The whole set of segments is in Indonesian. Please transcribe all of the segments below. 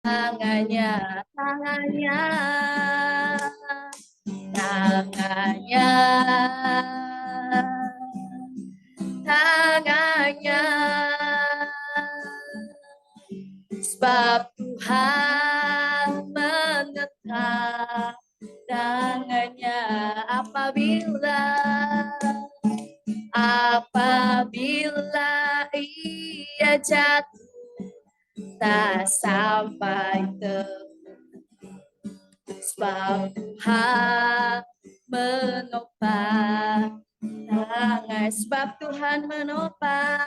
tangannya, tangannya, tangannya, tangannya, sebab Tuhan menetap tangannya apabila ia jatuh tak sampai sebab Tuhan menopang tangan, sebab Tuhan menopang,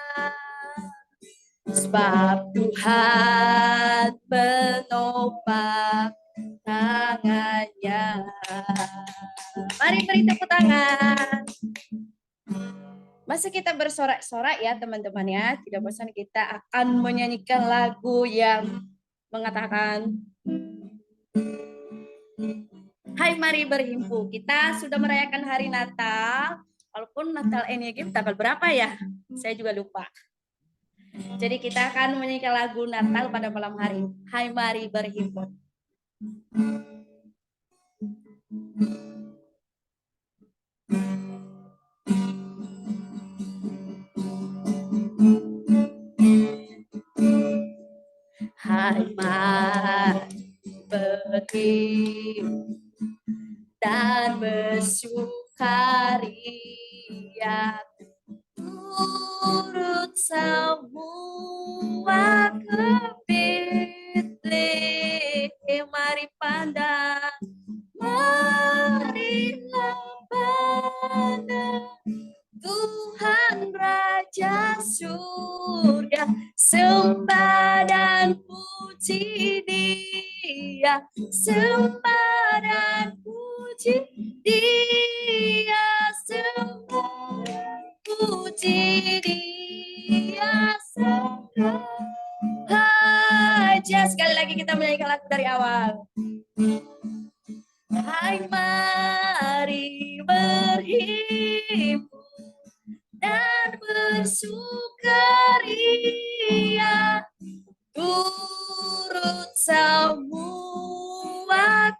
sebab Tuhan menopang tangannya. Mari beri tepuk tangan. Masa kita bersorak-sorak ya teman-teman ya. Tidak bosan kita akan menyanyikan lagu yang mengatakan Hai mari berhimpun. Kita sudah merayakan hari Natal. Walaupun Natal ini tanggal berapa ya? Saya juga lupa. Jadi kita akan menyanyikan lagu Natal pada malam hari. Hai mari berhimpun. Hai mari berhimpun dan bersukaria turut semua ke Betlehem. Mari pandang, marilah pandang Tuhan Raja Surga, sembah dan puji Dia, sembah dan puji Dia, sembah dan puji Dia, sembah Raja. Sekali lagi kita menyanyikan lagu dari awal. Hai mari berhimpun dan bersukaria turut semua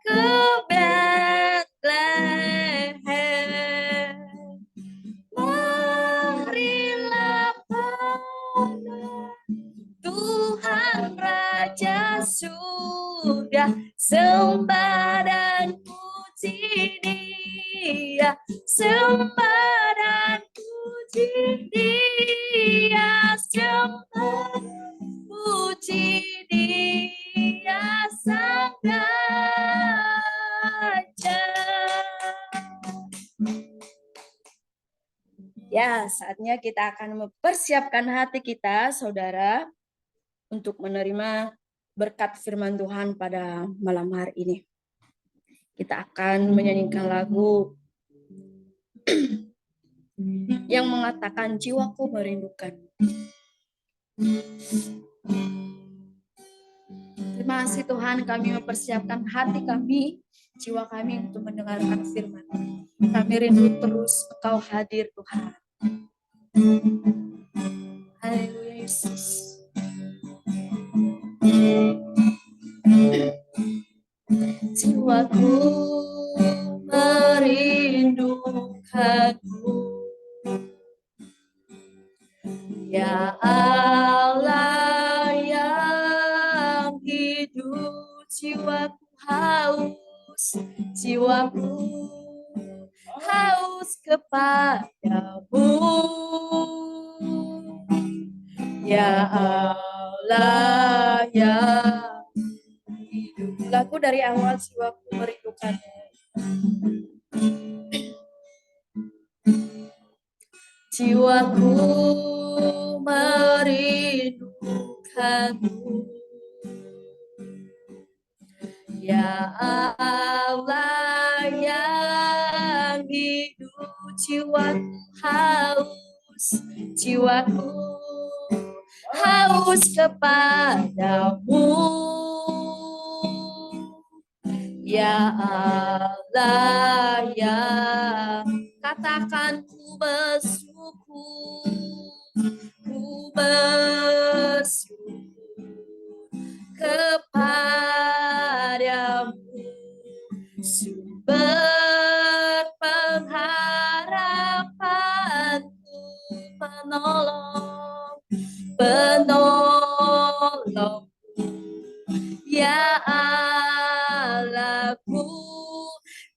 ke Betlehem. Marilah pandang Tuhan Raja Surga, sembah dan puji Dia, sembah dan puji Dia, sembah puji Dia Sang Raja. Ya, saatnya kita akan mempersiapkan hati kita, saudara, untuk menerima berkat firman Tuhan pada malam hari ini. Kita akan menyanyikan lagu yang mengatakan jiwaku merindukan. Terima kasih Tuhan, kami mempersiapkan hati kami, jiwa kami untuk mendengarkan firman. Kami rindu terus Engkau hadir Tuhan. Haleluya Yesus. Jiwaku merindukanmu, ya Allah yang hidup. Jiwaku haus, jiwaku haus kepadamu, ya Allah yang hidup. Lagu dari awal, jiwaku merindukanmu. Jiwaku merindukanmu, ya Allah yang hidup. Jiwaku haus, jiwaku haus kepadamu, ya Allah yang katakan ku bersyukur, ku bersyukur kepada Ya Allahku,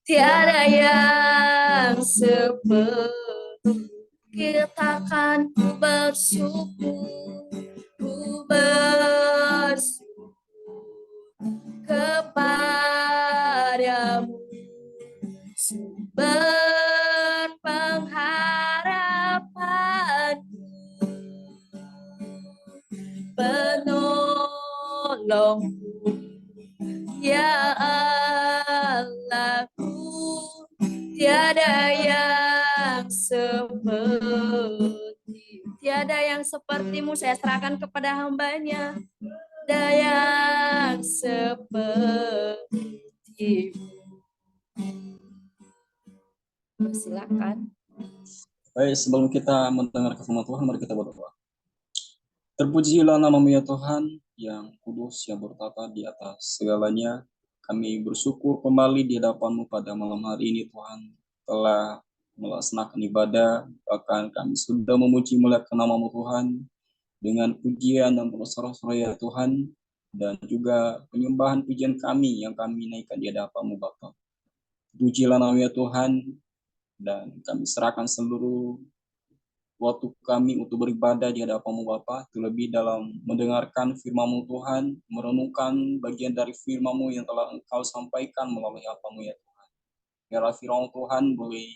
tiada yang seperti. Katakan ku bersyukur, ku bersyukur kepadamu, sumber pengharapanku, penolongku, ya Allahku, tiada yang sepertimu. Saya serahkan kepada hambanya, tiada yang sepertimu. Silakan. Baik, sebelum kita mendengar firman Tuhan, mari kita berdoa. Terpujilah nama-Mu ya Tuhan, yang kudus, yang bertata di atas segalanya. Kami bersyukur kembali di hadapan-Mu pada malam hari ini Tuhan, telah melaksanakan ibadah, bahkan kami sudah memuji muliakan nama-Mu Tuhan, dengan pujian dan bersorak-sorai ya Tuhan, dan juga penyembahan pujian kami yang kami naikkan di hadapan-Mu Bapa. Pujilah nama ya Tuhan, dan kami serahkan seluruh waktu kami untuk beribadah di hadapan-Mu Bapa, terlebih dalam mendengarkan firman-Mu Tuhan, merenungkan bagian dari firman-Mu yang telah Engkau sampaikan melalui apa-Mu ya Tuhan. Biarlah firman Tuhan boleh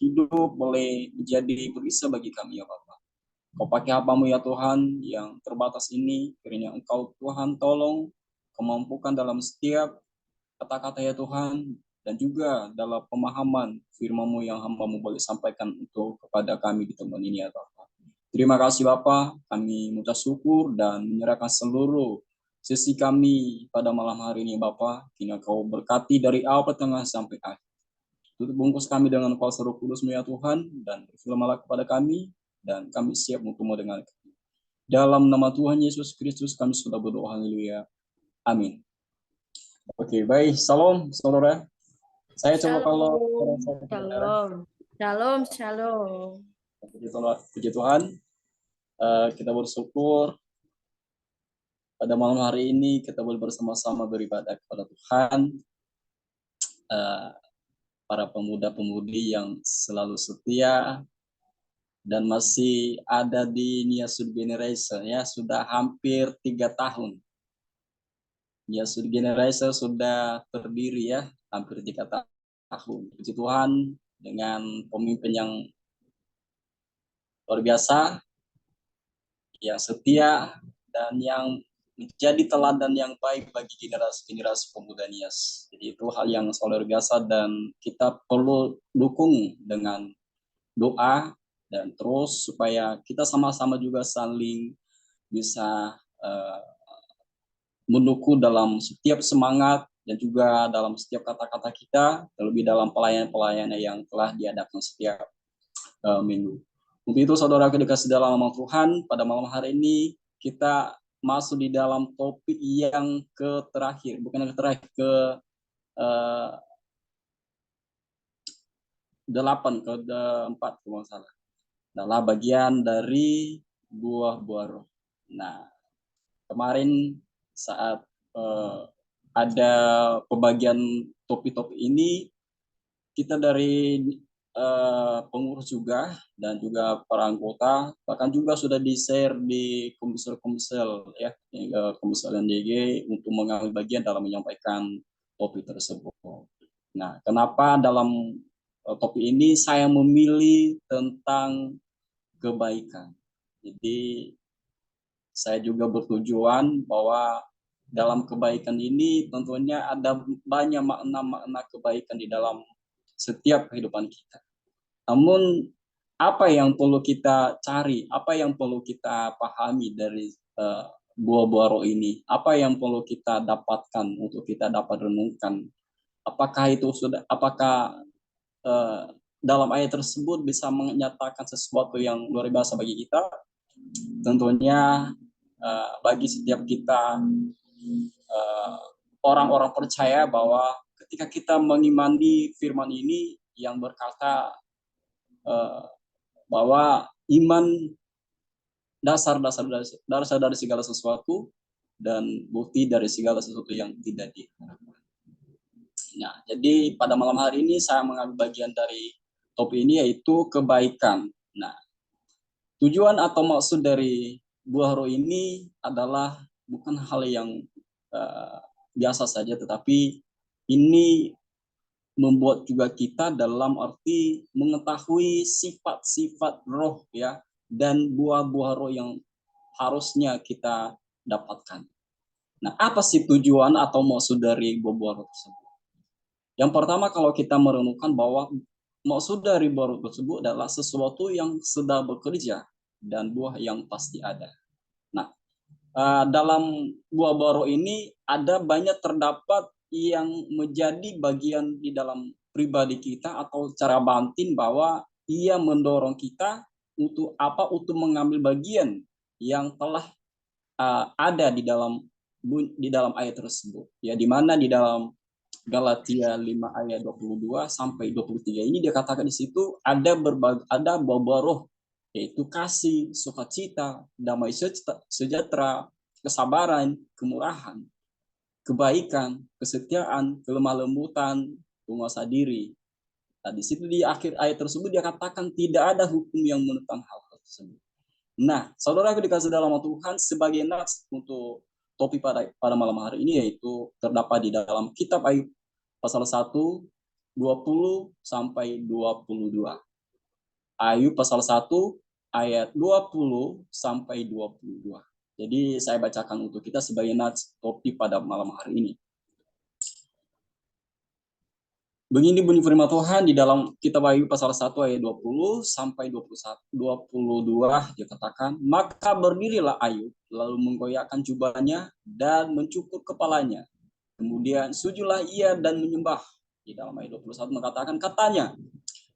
hidup, boleh menjadi berisa bagi kami ya Bapa. Kau pakai apa-Mu ya Tuhan yang terbatas ini, kiranya Engkau Tuhan tolong kemampukan dalam setiap kata-kata ya Tuhan, dan juga dalam pemahaman firman-Mu yang hamba-Mu boleh sampaikan untuk kepada kami di tempat ini ya Bapak. Terima kasih Bapak, kami mengucap syukur dan menyerahkan seluruh sesi kami pada malam hari ini Bapak. Kini Kau berkati dari awal pertengahan sampai akhir. Tutup bungkus kami dengan kuasa Roh Kudus-Mu ya Tuhan, dan berfirmanlah kepada kami, dan kami siap untuk mendengarkan. Dalam nama Tuhan Yesus Kristus kami sudah berdoa, haleluya. Amin. Oke, baik. Salam, saudara. Saya coba kalau Shalom. Puji Tuhan, kita bersyukur pada malam hari ini kita boleh bersama-sama beribadah kepada Tuhan. Para pemuda-pemudi yang selalu setia dan masih ada di Nia Sud Generation ya, sudah hampir 3 tahun. Nia Sud Generation sudah terdiri ya, hampir 3 tahun. Puji Tuhan, dengan pemimpin yang luar biasa, yang setia, dan yang menjadi teladan yang baik bagi generasi-generasi pemuda Nias. Jadi itu hal yang luar biasa, dan kita perlu dukung dengan doa, dan terus supaya kita sama-sama juga saling bisa mendukung dalam setiap semangat dan juga dalam setiap kata-kata kita, terlebih dalam pelayanan-pelayanan yang telah diadakan setiap minggu. Untuk itu saudara dikasih dalam nama Tuhan, pada malam hari ini kita masuk di dalam topik yang terakhir, bukan yang terakhir, keempat kalau nggak salah. Adalah bagian dari buah-buah roh. Nah, kemarin saat ada pembagian topik-topik ini, kita dari pengurus juga dan juga para anggota, bahkan juga sudah di-share di komsel ya, komsel NDG untuk mengambil bagian dalam menyampaikan topik tersebut. Nah, kenapa dalam topik ini saya memilih tentang kebaikan? Jadi saya juga bertujuan bahwa dalam kebaikan ini tentunya ada banyak makna-makna kebaikan di dalam setiap kehidupan kita. Namun apa yang perlu kita cari, apa yang perlu kita pahami dari buah-buah roh ini, apa yang perlu kita dapatkan untuk kita dapat renungkan, apakah dalam ayat tersebut bisa menyatakan sesuatu yang luar biasa bagi kita? Tentunya bagi setiap kita orang-orang percaya bahwa ketika kita mengimani firman ini yang berkata bahwa iman dasar dari segala sesuatu, dan bukti dari segala sesuatu yang tidak diharapkan. Nah, jadi pada malam hari ini saya mengambil bagian dari topik ini yaitu kebaikan. Nah, tujuan atau maksud dari buah roh ini adalah bukan hal yang biasa saja, tetapi ini membuat juga kita dalam arti mengetahui sifat-sifat roh ya, dan buah-buah roh yang harusnya kita dapatkan. Nah, apa sih tujuan atau maksud dari buah-buah roh tersebut? Yang pertama, kalau kita merenungkan bahwa maksud dari buah roh tersebut adalah sesuatu yang sedang bekerja dan buah yang pasti ada. Nah, dalam buah-buah roh ini ada banyak terdapat yang menjadi bagian di dalam pribadi kita atau cara batin bahwa ia mendorong kita untuk apa? Untuk mengambil bagian yang telah ada di dalam ayat tersebut. Ya, di mana di dalam Galatia 5 ayat 22 sampai 23 ini dia katakan di situ ada buah-buah roh, yaitu kasih, sukacita, damai sejahtera, kesabaran, kemurahan, kebaikan, kesetiaan, kelemah lembutan, penguasa diri. Nah, di situ di akhir ayat tersebut dia katakan tidak ada hukum yang menentang hal tersebut. Nah, saudara dikasih dalam Tuhan, sebagai nats untuk topik pada malam hari ini yaitu terdapat di dalam kitab Ayub pasal 1, 20 sampai 22. Ayub pasal 1 ayat 20 sampai 22. Jadi saya bacakan untuk kita sebagai nats topik pada malam hari ini. Begini bunyi firman Tuhan di dalam kitab Ayub pasal 1 ayat 20 sampai 22 dia katakan, maka berdirilah Ayub lalu menggoyahkan jubahnya dan mencukur kepalanya. Kemudian sujudlah ia dan menyembah. Di dalam ayat 21 mengatakan, katanya,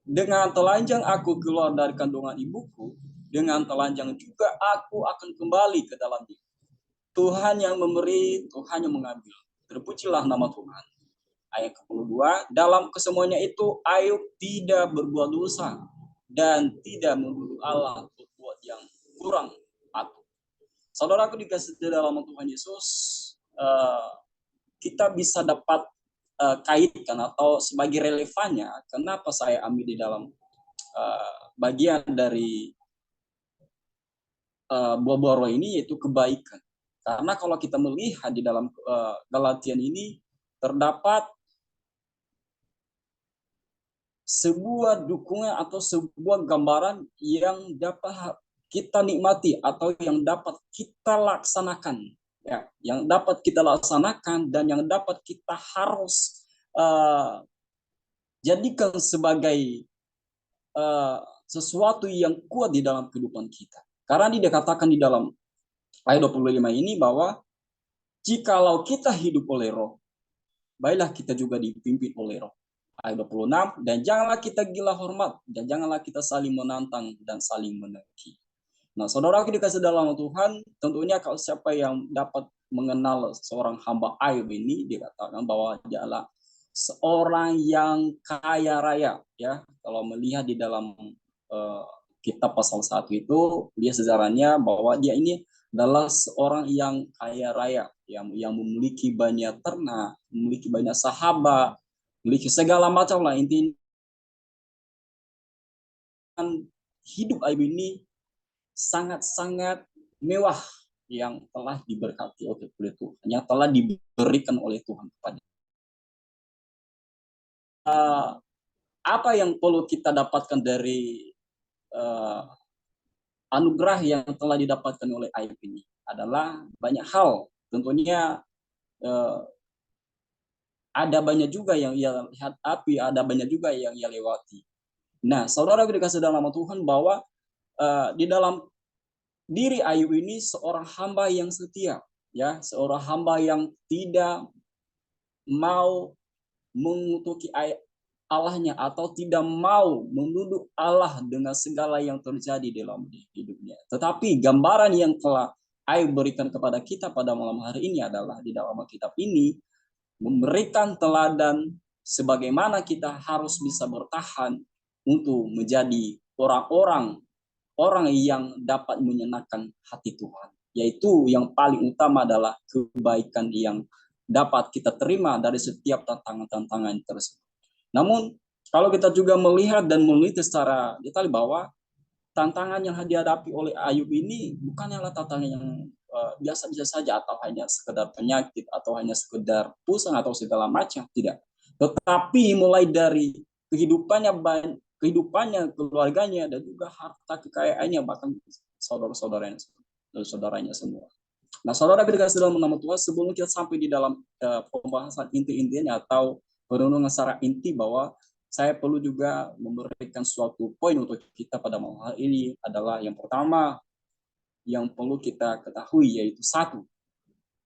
dengan telanjang aku keluar dari kandungan ibuku, dengan telanjang juga aku akan kembali ke dalamnya. Tuhan yang memberi, Tuhan yang mengambil. Terpujilah nama Tuhan. Ayat ke-22, dalam kesemuanya itu Ayub tidak berbuat dosa dan tidak menuduh Allah berbuat yang kurang patuh. Saudaraku dikasih dalam Tuhan Yesus, kita bisa dapat kaitkan atau sebagai relevannya kenapa saya ambil di dalam bagian dari buah-buah roh ini yaitu kebaikan. Karena kalau kita melihat di dalam Galatian ini terdapat sebuah dukungan atau sebuah gambaran yang dapat kita nikmati atau yang dapat kita laksanakan, ya, yang dapat kita laksanakan dan yang dapat kita harus jadikan sebagai sesuatu yang kuat di dalam kehidupan kita. Karena dikatakan di dalam ayat 25 ini bahwa jikalau kita hidup oleh roh, baiklah kita juga dipimpin oleh roh. Ayat 26, dan janganlah kita gila hormat, dan janganlah kita saling menantang dan saling meneki. Nah, saudara dikasih dalam Tuhan, tentunya kalau siapa yang dapat mengenal seorang hamba Ayub ini, dikatakan bahwa dia adalah seorang yang kaya raya. Ya, kalau melihat di dalam kitab pasal 1 itu, dia sejarahnya bahwa dia ini adalah seorang yang kaya raya, yang memiliki banyak ternak, memiliki banyak sahabat, memiliki segala macam lah. Intinya hidup Ayub ini sangat-sangat mewah yang telah diberkati oleh Tuhan, yang telah diberikan oleh Tuhan kepada. Apa yang perlu kita dapatkan dari anugerah yang telah didapatkan oleh Ayub ini adalah banyak hal. Tentunya ada banyak juga yang ia lihat api, ada banyak juga yang ia lewati. Nah, saudara dikasih dalam nama Tuhan bahwa di dalam diri Ayub ini seorang hamba yang setia, ya, seorang hamba yang tidak mau mengutuki Allahnya atau tidak mau menuduh Allah dengan segala yang terjadi dalam hidupnya. Tetapi gambaran yang telah Ayub berikan kepada kita pada malam hari ini adalah di dalam kitab ini memberikan teladan sebagaimana kita harus bisa bertahan untuk menjadi orang yang dapat menyenangkan hati Tuhan, yaitu yang paling utama adalah kebaikan yang dapat kita terima dari setiap tantangan-tantangan tersebut. Namun kalau kita juga melihat dan meneliti secara detail bahwa tantangan yang dihadapi oleh Ayub ini bukanlah tantangan yang biasa-biasa saja atau hanya sekedar penyakit atau hanya sekedar pusing atau segala macam, tidak. Tetapi mulai dari kehidupannya, keluarganya, dan juga harta kekayaannya, bahkan saudaranya semua. Nah, saudara ketika sudah mengenal Tuhan, sebelum kita sampai di dalam pembahasan inti-intinya atau perenungan secara inti, bahwa saya perlu juga memberikan suatu poin untuk kita pada malam hari ini adalah yang pertama yang perlu kita ketahui, yaitu satu,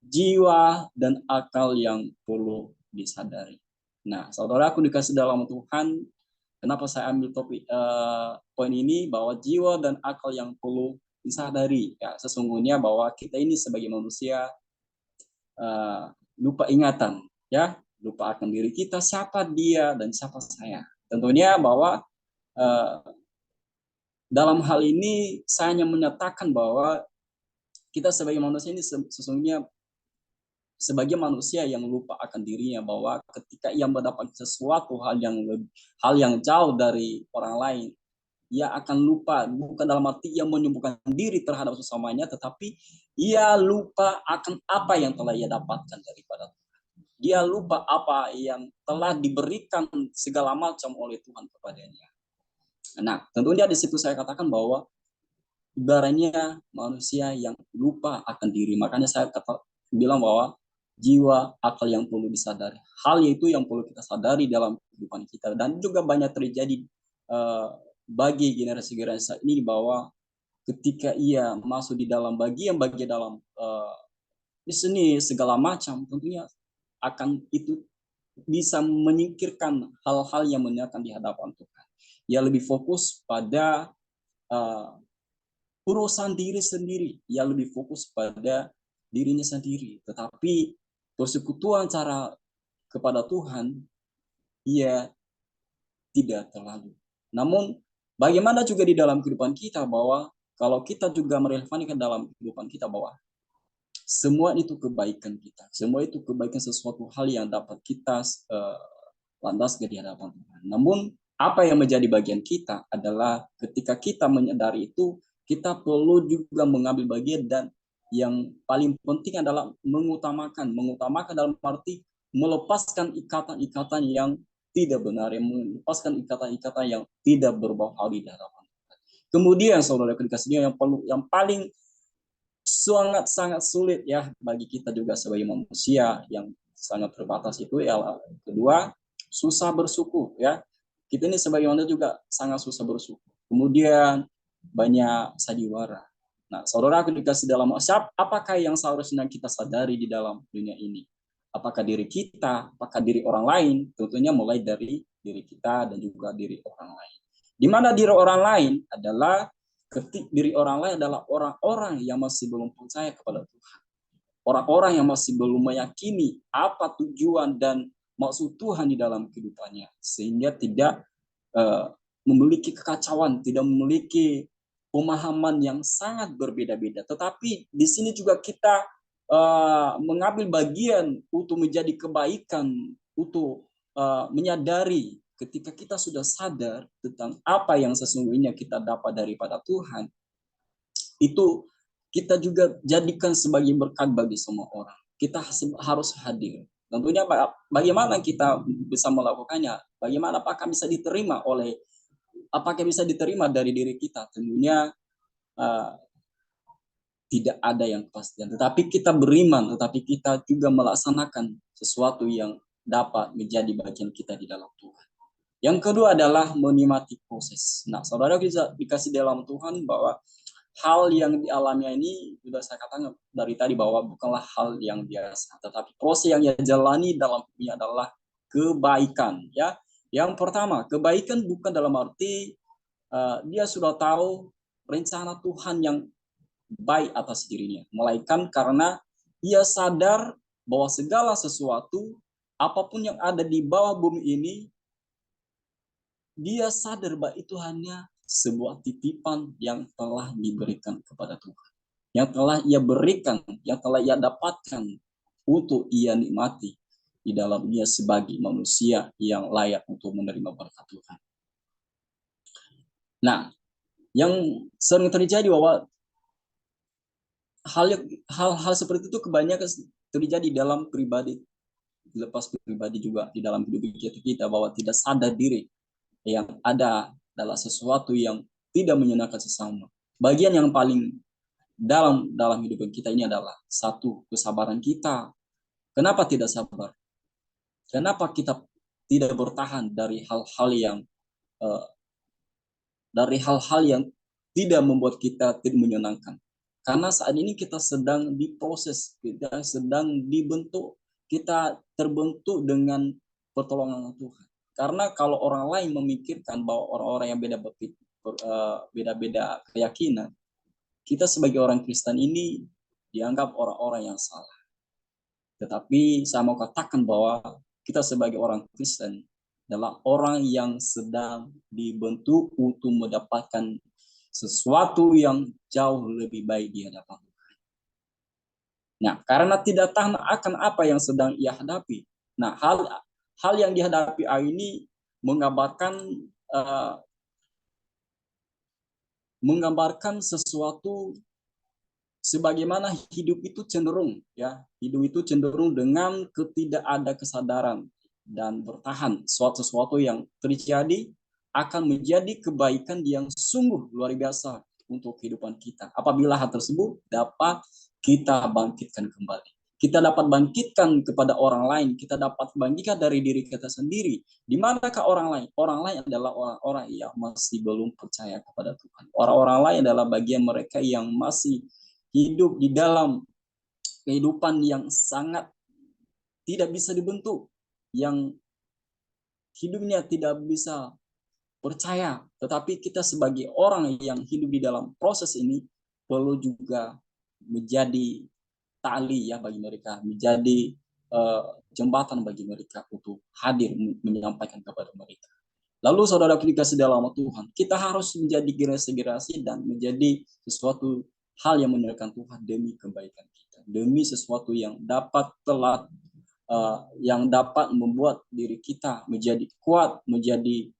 jiwa dan akal yang perlu disadari. Nah, saudara aku dikasih dalam Tuhan, kenapa saya ambil topik poin ini, bahwa jiwa dan akal yang perlu disadari. Ya, sesungguhnya bahwa kita ini sebagai manusia lupa ingatan, ya, lupa akan diri kita, siapa dia dan siapa saya. Tentunya bahwa dalam hal ini saya hanya menyatakan bahwa kita sebagai manusia ini sesungguhnya sebagai manusia yang lupa akan dirinya, bahwa ketika ia mendapat sesuatu hal yang jauh dari orang lain, ia akan lupa, bukan dalam arti ia menyembuhkan diri terhadap sesamanya, tetapi ia lupa akan apa yang telah ia dapatkan daripada Tuhan. Dia lupa apa yang telah diberikan segala macam oleh Tuhan kepadanya. Nah, tentunya di situ saya katakan bahwa ibaratnya manusia yang lupa akan diri. Makanya saya bilang bahwa jiwa, akal yang perlu disadari. Hal itu yang perlu kita sadari dalam kehidupan kita. Dan juga banyak terjadi bagi generasi-generasi ini, bahwa ketika ia masuk di dalam bagian dalam bisnis segala macam, tentunya akan itu bisa menyingkirkan hal-hal yang menyenangkan di hadapan Tuhan. Ia lebih fokus pada urusan diri sendiri, ia lebih fokus pada dirinya sendiri. Tetapi persekutuan cara kepada Tuhan, ia tidak terlalu. Namun bagaimana juga di dalam kehidupan kita, bahwa kalau kita juga merelevankan dalam kehidupan kita, bahwa semua itu kebaikan kita, semua itu kebaikan sesuatu hal yang dapat kita landas ke hadapan Tuhan. Namun apa yang menjadi bagian kita adalah ketika kita menyadari itu, kita perlu juga mengambil bagian, dan yang paling penting adalah mengutamakan dalam arti melepaskan ikatan-ikatan yang tidak benar, yang melepaskan ikatan-ikatan yang tidak berbau hal di hadapan Tuhan. Kemudian saudara kedikasihnya, yang paling sangat sulit ya bagi kita juga sebagai manusia yang sangat terbatas itu, ya kedua, susah bersyukur ya. Kita ini sebagai manusia juga sangat susah bersyukur. Kemudian banyak sandiwara. Nah, saudara aku dikasih dalam apakah yang seharusnya kita sadari di dalam dunia ini? Apakah diri kita, apakah diri orang lain? Tentunya mulai dari diri kita dan juga diri orang lain. Di mana diri orang lain adalah diri orang lain adalah orang-orang yang masih belum percaya kepada Tuhan. Orang-orang yang masih belum meyakini apa tujuan dan maksud Tuhan di dalam kehidupannya. Sehingga tidak memiliki kekacauan, tidak memiliki pemahaman yang sangat berbeda-beda. Tetapi di sini juga kita mengambil bagian untuk menjadi kebaikan, untuk menyadari ketika kita sudah sadar tentang apa yang sesungguhnya kita dapat daripada Tuhan, itu kita juga jadikan sebagai berkat bagi semua orang. Kita harus hadir. Tentunya bagaimana kita bisa melakukannya? Bagaimana apakah bisa diterima dari diri kita? Tentunya tidak ada yang kepastian. Tetapi kita beriman, tetapi kita juga melaksanakan sesuatu yang dapat menjadi bagian kita di dalam Tuhan. Yang kedua adalah menikmati proses. Nah, saudara bisa dikasih dalam Tuhan bahwa hal yang dialaminya ini sudah saya katakan dari tadi bahwa bukanlah hal yang biasa, tetapi proses yang ia jalani dalam ini adalah kebaikan. Ya, yang pertama, kebaikan bukan dalam arti dia sudah tahu rencana Tuhan yang baik atas dirinya, melainkan karena ia sadar bahwa segala sesuatu, apapun yang ada di bawah bumi ini, dia sadar bahwa itu hanya sebuah titipan yang telah diberikan kepada Tuhan. yang telah ia berikan, yang telah ia dapatkan untuk ia nikmati di dalam dia sebagai manusia yang layak untuk menerima berkat Tuhan. Nah, yang sering terjadi bahwa hal seperti itu kebanyakan terjadi dalam pribadi, lepas pribadi juga di dalam hidup kita bahwa tidak sadar diri yang ada adalah sesuatu yang tidak menyenangkan sesama. Bagian yang paling dalam hidup kita ini adalah satu, kesabaran kita. Kenapa tidak sabar? Kenapa kita tidak bertahan dari eh, hal-hal yang tidak membuat kita tidak menyenangkan? Karena saat ini kita sedang diproses, kita sedang dibentuk, kita terbentuk dengan pertolongan Tuhan. Karena kalau orang lain memikirkan bahwa orang-orang yang beda-beda keyakinan, kita sebagai orang Kristen ini dianggap orang-orang yang salah. Tetapi saya mau katakan bahwa kita sebagai orang Kristen adalah orang yang sedang dibentuk untuk mendapatkan sesuatu yang jauh lebih baik di hadapan Tuhan. Nah, karena tidak tahu akan apa yang sedang ia hadapi. Nah, hal yang dihadapi ini menggambarkan sesuatu sebagaimana hidup itu cenderung, ya, hidup itu cenderung dengan ketidak ada kesadaran dan bertahan. Sesuatu yang terjadi akan menjadi kebaikan yang sungguh luar biasa untuk kehidupan kita apabila hal tersebut dapat kita bangkitkan kembali. Kita dapat bangkitkan kepada orang lain, kita dapat bangkitkan dari diri kita sendiri. Di manakah orang lain? Orang lain adalah orang-orang yang masih belum percaya kepada Tuhan. Orang-orang lain adalah bagian mereka yang masih hidup di dalam kehidupan yang sangat tidak bisa dibentuk, yang hidupnya tidak bisa percaya. Tetapi kita sebagai orang yang hidup di dalam proses ini perlu juga menjadi tali ya bagi mereka, menjadi jembatan bagi mereka untuk hadir menyampaikan kepada mereka. Lalu saudara dikasih dalam Tuhan, kita harus menjadi generasi-generasi dan menjadi sesuatu hal yang menyenangkan Tuhan demi kebaikan kita, demi sesuatu yang dapat membuat diri kita menjadi kuat, menjadi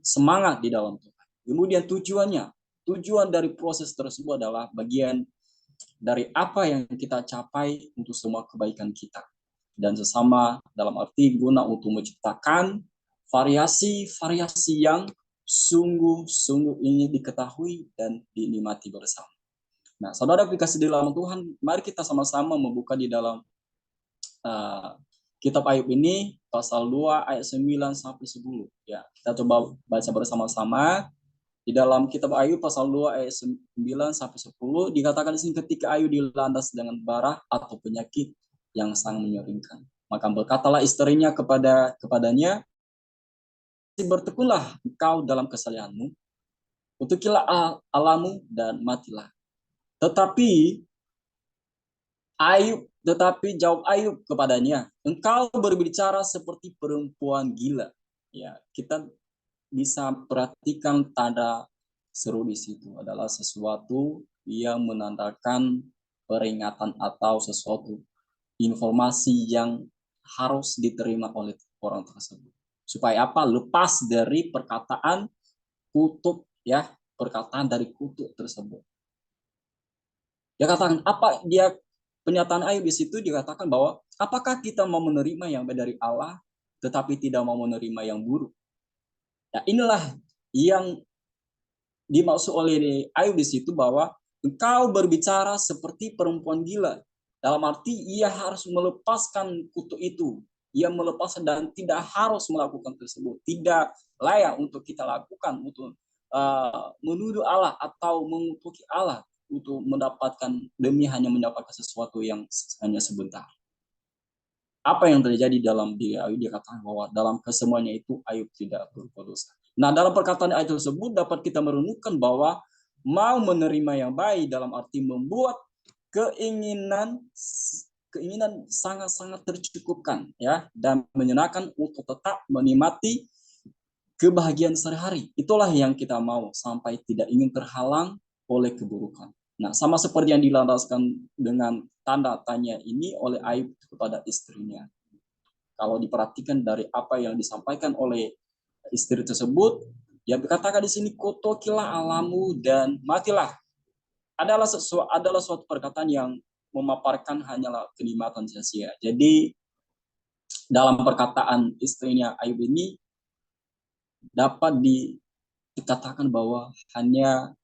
semangat di dalam Tuhan. Kemudian tujuan dari proses tersebut adalah bagian dari apa yang kita capai untuk semua kebaikan kita dan sesama, dalam arti guna untuk menciptakan variasi-variasi yang sungguh-sungguh ingin diketahui dan dinikmati bersama. Nah, saudara dikasih di dalam Tuhan, mari kita sama-sama membuka di dalam kitab Ayub ini pasal 2 ayat 9 sampai 10. Ya, kita coba baca bersama-sama. Di dalam kitab Ayub pasal 2 ayat 9 sampai 10 dikatakan di sini, ketika Ayub dilandas dengan bara atau penyakit yang sangat menyeringan, maka berkatalah istrinya kepadanya, bertekunlah engkau dalam kesalehanmu, utukilah Allahmu dan matilah. Tetapi jawab Ayub kepadanya, engkau berbicara seperti perempuan gila. Ya, kita bisa perhatikan tanda seru di situ adalah sesuatu yang menandakan peringatan atau sesuatu informasi yang harus diterima oleh orang tersebut. Supaya apa? Lepas dari perkataan kutuk, ya, perkataan dari kutuk tersebut. Dia katakan pernyataan Ayub di situ dikatakan bahwa apakah kita mau menerima yang baik dari Allah tetapi tidak mau menerima yang buruk? Nah, inilah yang dimaksud oleh Ayub di situ bahwa engkau berbicara seperti perempuan gila. Dalam arti ia harus melepaskan kutuk itu. Ia melepaskan dan tidak harus melakukan tersebut. Tidak layak untuk kita lakukan untuk menuduh Allah atau mengutuki Allah untuk hanya mendapatkan sesuatu yang hanya sebentar. Apa yang terjadi dalam diri Ayub? Dia katakan bahwa dalam kesemuanya itu Ayub tidak berbuat dosa. Nah, dalam perkataan ayat tersebut dapat kita merenungkan bahwa mau menerima yang baik dalam arti membuat keinginan sangat-sangat tercukupkan, ya, dan menyenangkan untuk tetap menikmati kebahagiaan sehari-hari. Itulah yang kita mau, sampai tidak ingin terhalang oleh keburukan. Nah, sama seperti yang dilandaskan dengan tanda tanya ini oleh Ayub kepada istrinya. Kalau diperhatikan dari apa yang disampaikan oleh istri tersebut, ya dikatakan di sini kotokilah alammu dan matilah. Adalah suatu perkataan yang memaparkan hanyalah kenikmatan sia-sia. Jadi dalam perkataan istrinya Ayub ini dapat dikatakan bahwa hanya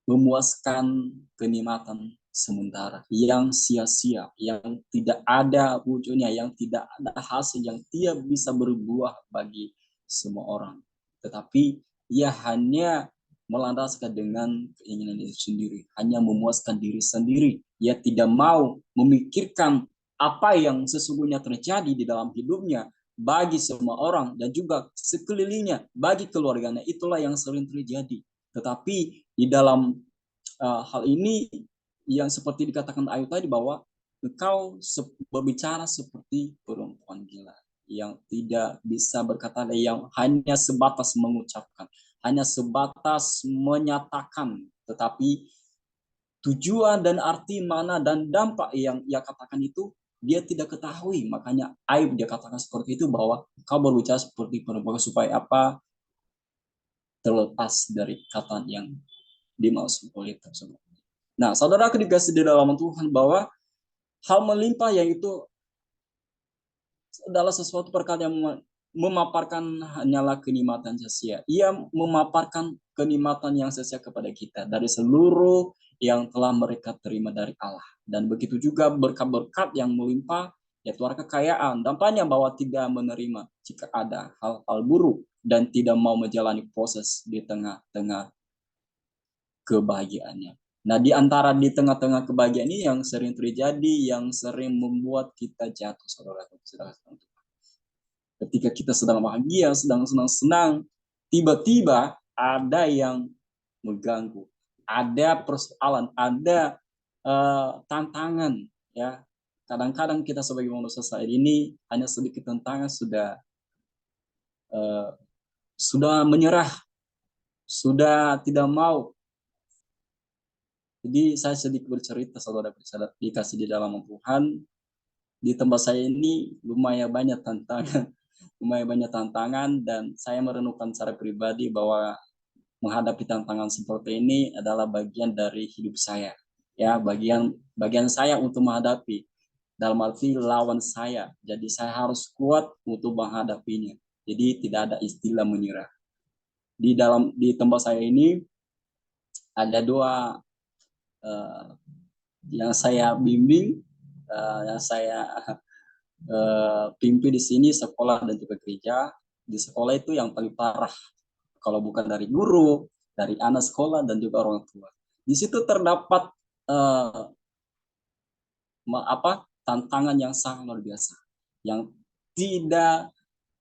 memuaskan kenikmatan sementara yang sia-sia, yang tidak ada wujudnya, yang tidak ada hasil, yang tidak bisa berbuah bagi semua orang. Tetapi ia hanya melandaskan dengan keinginan diri sendiri, hanya memuaskan diri sendiri. Ia tidak mau memikirkan apa yang sesungguhnya terjadi di dalam hidupnya bagi semua orang dan juga sekelilingnya, bagi keluarganya. Itulah yang sering terjadi. Tetapi di dalam hal ini yang seperti dikatakan Ayu tadi, bahwa engkau berbicara seperti perempuan gila yang tidak bisa berkata, yang hanya sebatas mengucapkan, hanya sebatas menyatakan, tetapi tujuan dan arti mana dan dampak yang ia katakan itu dia tidak ketahui. Makanya Ayub dia katakan seperti itu, bahwa kau berbicara seperti perempuan, supaya apa? Terlepas dari kata yang dimaksud oleh tersebut. Nah, saudara dikasih di dalam Tuhan, bahwa hal melimpah yaitu adalah sesuatu perkara yang memaparkan hanyalah kenikmatan sia-sia. Ia memaparkan kenikmatan yang sia-sia kepada kita dari seluruh yang telah mereka terima dari Allah. Dan begitu juga berkat-berkat yang melimpah, yaitu kekayaan. Dampaknya bahwa tidak menerima jika ada hal-hal buruk dan tidak mau menjalani proses di tengah-tengah kebahagiaannya. Nah, di tengah-tengah kebahagiaan ini yang sering terjadi, yang sering membuat kita jatuh, saudara. Ketika kita sedang bahagia, sedang senang-senang, tiba-tiba ada yang mengganggu, ada persoalan, ada tantangan, ya. Kadang-kadang kita sebagai manusia saat ini hanya sedikit tantangan sudah menyerah, sudah tidak mau. Jadi saya sedikit bercerita, saudara, dikasih di dalam Tuhan. Di tempat saya ini lumayan banyak tantangan, lumayan banyak tantangan, dan saya merenungkan secara pribadi bahwa menghadapi tantangan seperti ini adalah bagian dari hidup saya. Ya, bagian saya untuk menghadapi, dalam arti lawan saya. Jadi saya harus kuat untuk menghadapinya. Jadi tidak ada istilah menyerah. Di tempat saya ini ada dua yang saya bimbing, yang saya pimpin di sini, sekolah dan juga gereja. Di sekolah itu yang paling parah, kalau bukan dari guru, dari anak sekolah dan juga orang tua. Di situ terdapat tantangan yang sangat luar biasa, yang tidak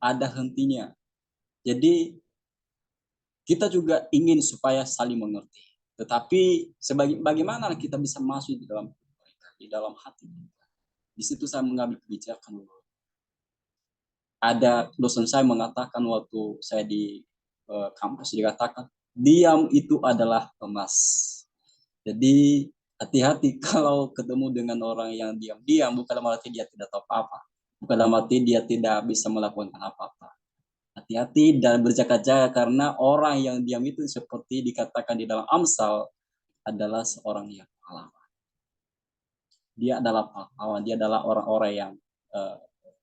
ada hentinya. Jadi kita juga ingin supaya saling mengerti. Tetapi bagaimana kita bisa masuk di dalam mereka, di dalam hati kita. Di situ saya mengambil kebijakan. Ada dosen saya mengatakan waktu saya di kampus, dikatakan diam itu adalah emas. Jadi hati-hati kalau ketemu dengan orang yang diam-diam, bukan berarti dia tidak tahu apa-apa, bukan berarti dia tidak bisa melakukan apa-apa. Hati-hati dan berjaga-jaga, karena orang yang diam itu seperti dikatakan di dalam Amsal adalah seorang yang pahlawan. Dia adalah pahlawan, dia adalah orang-orang yang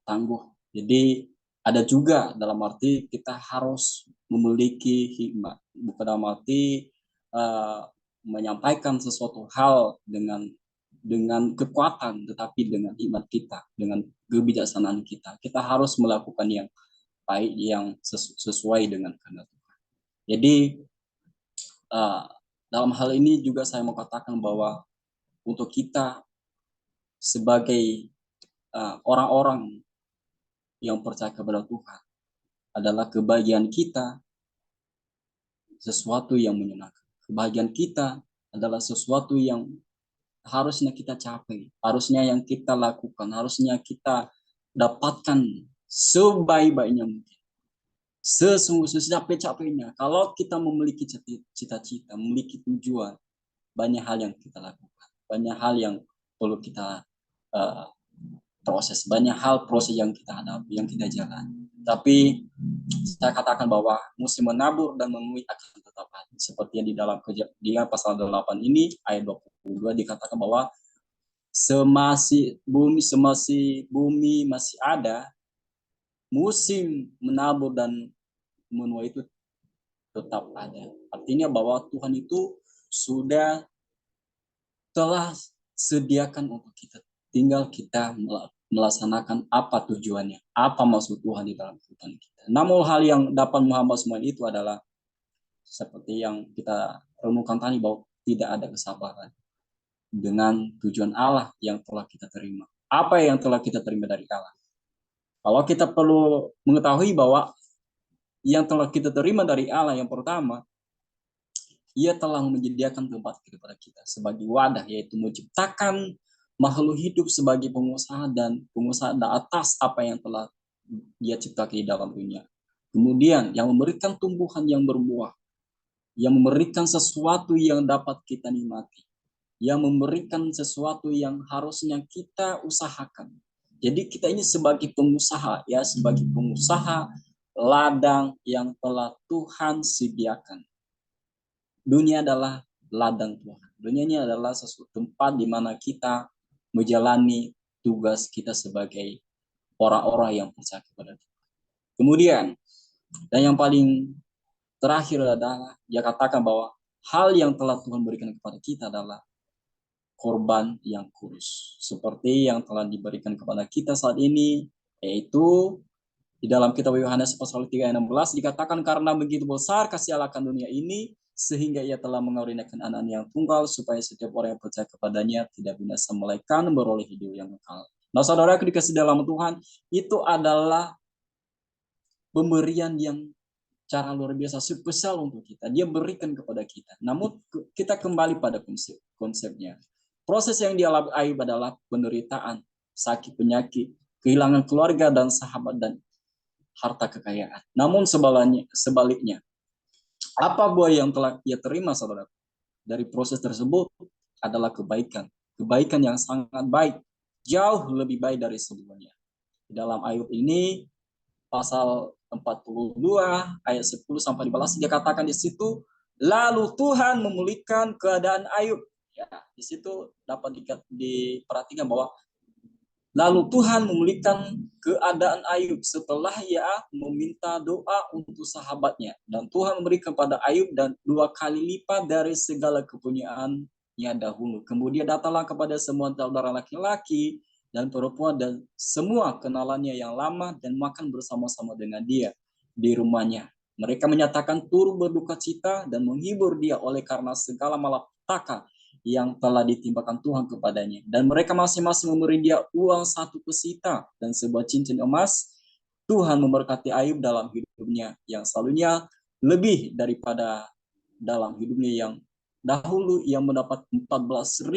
tangguh. Jadi ada juga dalam arti kita harus memiliki hikmat, bukan dalam arti menyampaikan sesuatu hal dengan kekuatan, tetapi dengan hikmat kita, dengan kebijaksanaan kita. Kita harus melakukan yang baik, yang sesuai dengan kehendak Tuhan. Jadi dalam hal ini juga saya mau katakan bahwa untuk kita sebagai orang-orang yang percaya kepada Tuhan, adalah kebahagiaan kita sesuatu yang menyenangkan. Kebahagiaan kita adalah sesuatu yang harusnya kita capai, harusnya yang kita lakukan, harusnya kita dapatkan sebaik-baiknya mungkin, sesungguh-sesungguhnya, capek-capeknya. Kalau kita memiliki cita-cita, memiliki tujuan, banyak hal yang kita lakukan, banyak hal yang perlu kita uh, proses, banyak hal proses yang kita hadapi, yang kita jalani. Tapi saya katakan bahwa musim menabur dan menuai akan tetap ada. Seperti yang di dalam Kejadian pasal 8 ini ayat 22 dikatakan bahwa semasi bumi masih ada, musim menabur dan menuai itu tetap ada. Artinya bahwa Tuhan itu sudah telah sediakan untuk kita. Tinggal kita melaksanakan apa tujuannya, apa maksud Tuhan di dalam kehidupan kita. Namun hal yang dapat menghambat semua itu adalah seperti yang kita renungkan tadi, bahwa tidak ada kesabaran dengan tujuan Allah yang telah kita terima. Apa yang telah kita terima dari Allah? Kalau kita perlu mengetahui bahwa yang telah kita terima dari Allah, yang pertama, Ia telah menyediakan tempat kepada kita sebagai wadah, yaitu menciptakan makhluk hidup sebagai pengusaha dan atas apa yang telah Dia ciptakan di dalam dunia. Kemudian yang memberikan tumbuhan yang berbuah, yang memberikan sesuatu yang dapat kita nikmati, yang memberikan sesuatu yang harusnya kita usahakan. Jadi kita ini sebagai pengusaha, ya, sebagai pengusaha ladang yang telah Tuhan sediakan. Dunia adalah ladang Tuhan. Dunia ini adalah sesuatu tempat di mana kita menjalani tugas kita sebagai orang-orang yang percaya kepada Tuhan. Kemudian, dan yang paling terakhir adalah dia katakan bahwa hal yang telah Tuhan berikan kepada kita adalah korban yang kudus, seperti yang telah diberikan kepada kita saat ini, yaitu di dalam kitab Yohanes pasal 3 ayat 16 dikatakan, karena begitu besar kasih Allah akan dunia ini sehingga Ia telah mengaruniakan anak-Nya yang tunggal supaya setiap orang yang percaya kepadanya tidak binasa melainkan beroleh hidup yang kekal. Nah, saudara dikasih dalam Tuhan, itu adalah pemberian yang cara luar biasa spesial untuk kita. Dia berikan kepada kita. Namun kita kembali pada konsepnya. Proses yang dialami Ayub adalah penderitaan, sakit penyakit, kehilangan keluarga dan sahabat dan harta kekayaan. Namun sebaliknya, apa buah yang telah ia terima, saudara? Dari proses tersebut adalah kebaikan. Kebaikan yang sangat baik, jauh lebih baik dari sebelumnya. Di dalam Ayub ini, pasal 42 ayat 10 sampai 12 dia katakan di situ, lalu Tuhan memulihkan keadaan Ayub. Ya, di situ dapat diperhatikan bahwa lalu Tuhan memulihkan keadaan Ayub setelah ia meminta doa untuk sahabatnya, dan Tuhan memberikan kepada Ayub dan 2 kali lipat dari segala kepunyaannya dahulu. Kemudian datanglah kepada semua saudara laki-laki dan perempuan dan semua kenalannya yang lama dan makan bersama-sama dengan dia di rumahnya. Mereka menyatakan turut berduka cita dan menghibur dia oleh karena segala malapetaka yang telah ditimpakan Tuhan kepadanya. Dan mereka masing-masing memberi dia uang 1 pesita dan sebuah cincin emas. Tuhan memberkati Ayub dalam hidupnya yang selalunya lebih daripada dalam hidupnya yang dahulu. Ia mendapat 14.000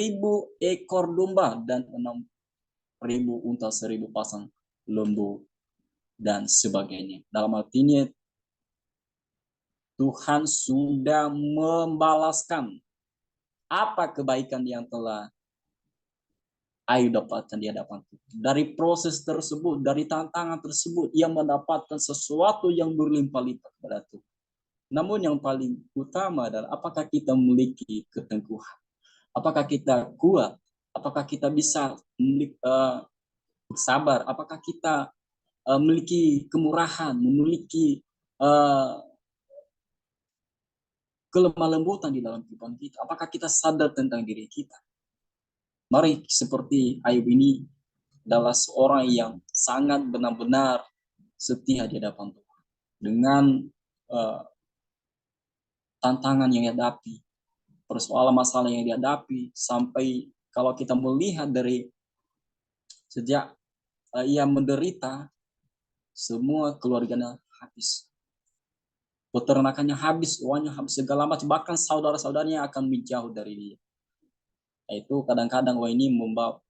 ekor domba dan 6.000 unta, 1.000 pasang lembu dan sebagainya. Dalam artinya Tuhan sudah membalaskan apa kebaikan yang telah Ayub dapatkan di hadapan Tuhan. Dari proses tersebut, dari tantangan tersebut, ia mendapatkan sesuatu yang berlimpah-limpah kepada Tuhan. Namun yang paling utama adalah apakah kita memiliki keteguhan? Apakah kita kuat? Apakah kita bisa sabar? Apakah kita memiliki kemurahan, memiliki kelemah lembutan di dalam kehidupan kita? Apakah kita sadar tentang diri kita? Mari seperti Ayub ini adalah seorang yang sangat benar-benar setia di hadapan Tuhan. Dengan tantangan yang dihadapi, persoalan masalah yang dihadapi, sampai kalau kita melihat dari sejak ia menderita, semua keluarganya habis. Peternakannya habis, uangnya habis, segala macam, bahkan saudara-saudaranya akan menjauh dari dia. Itu kadang-kadang ini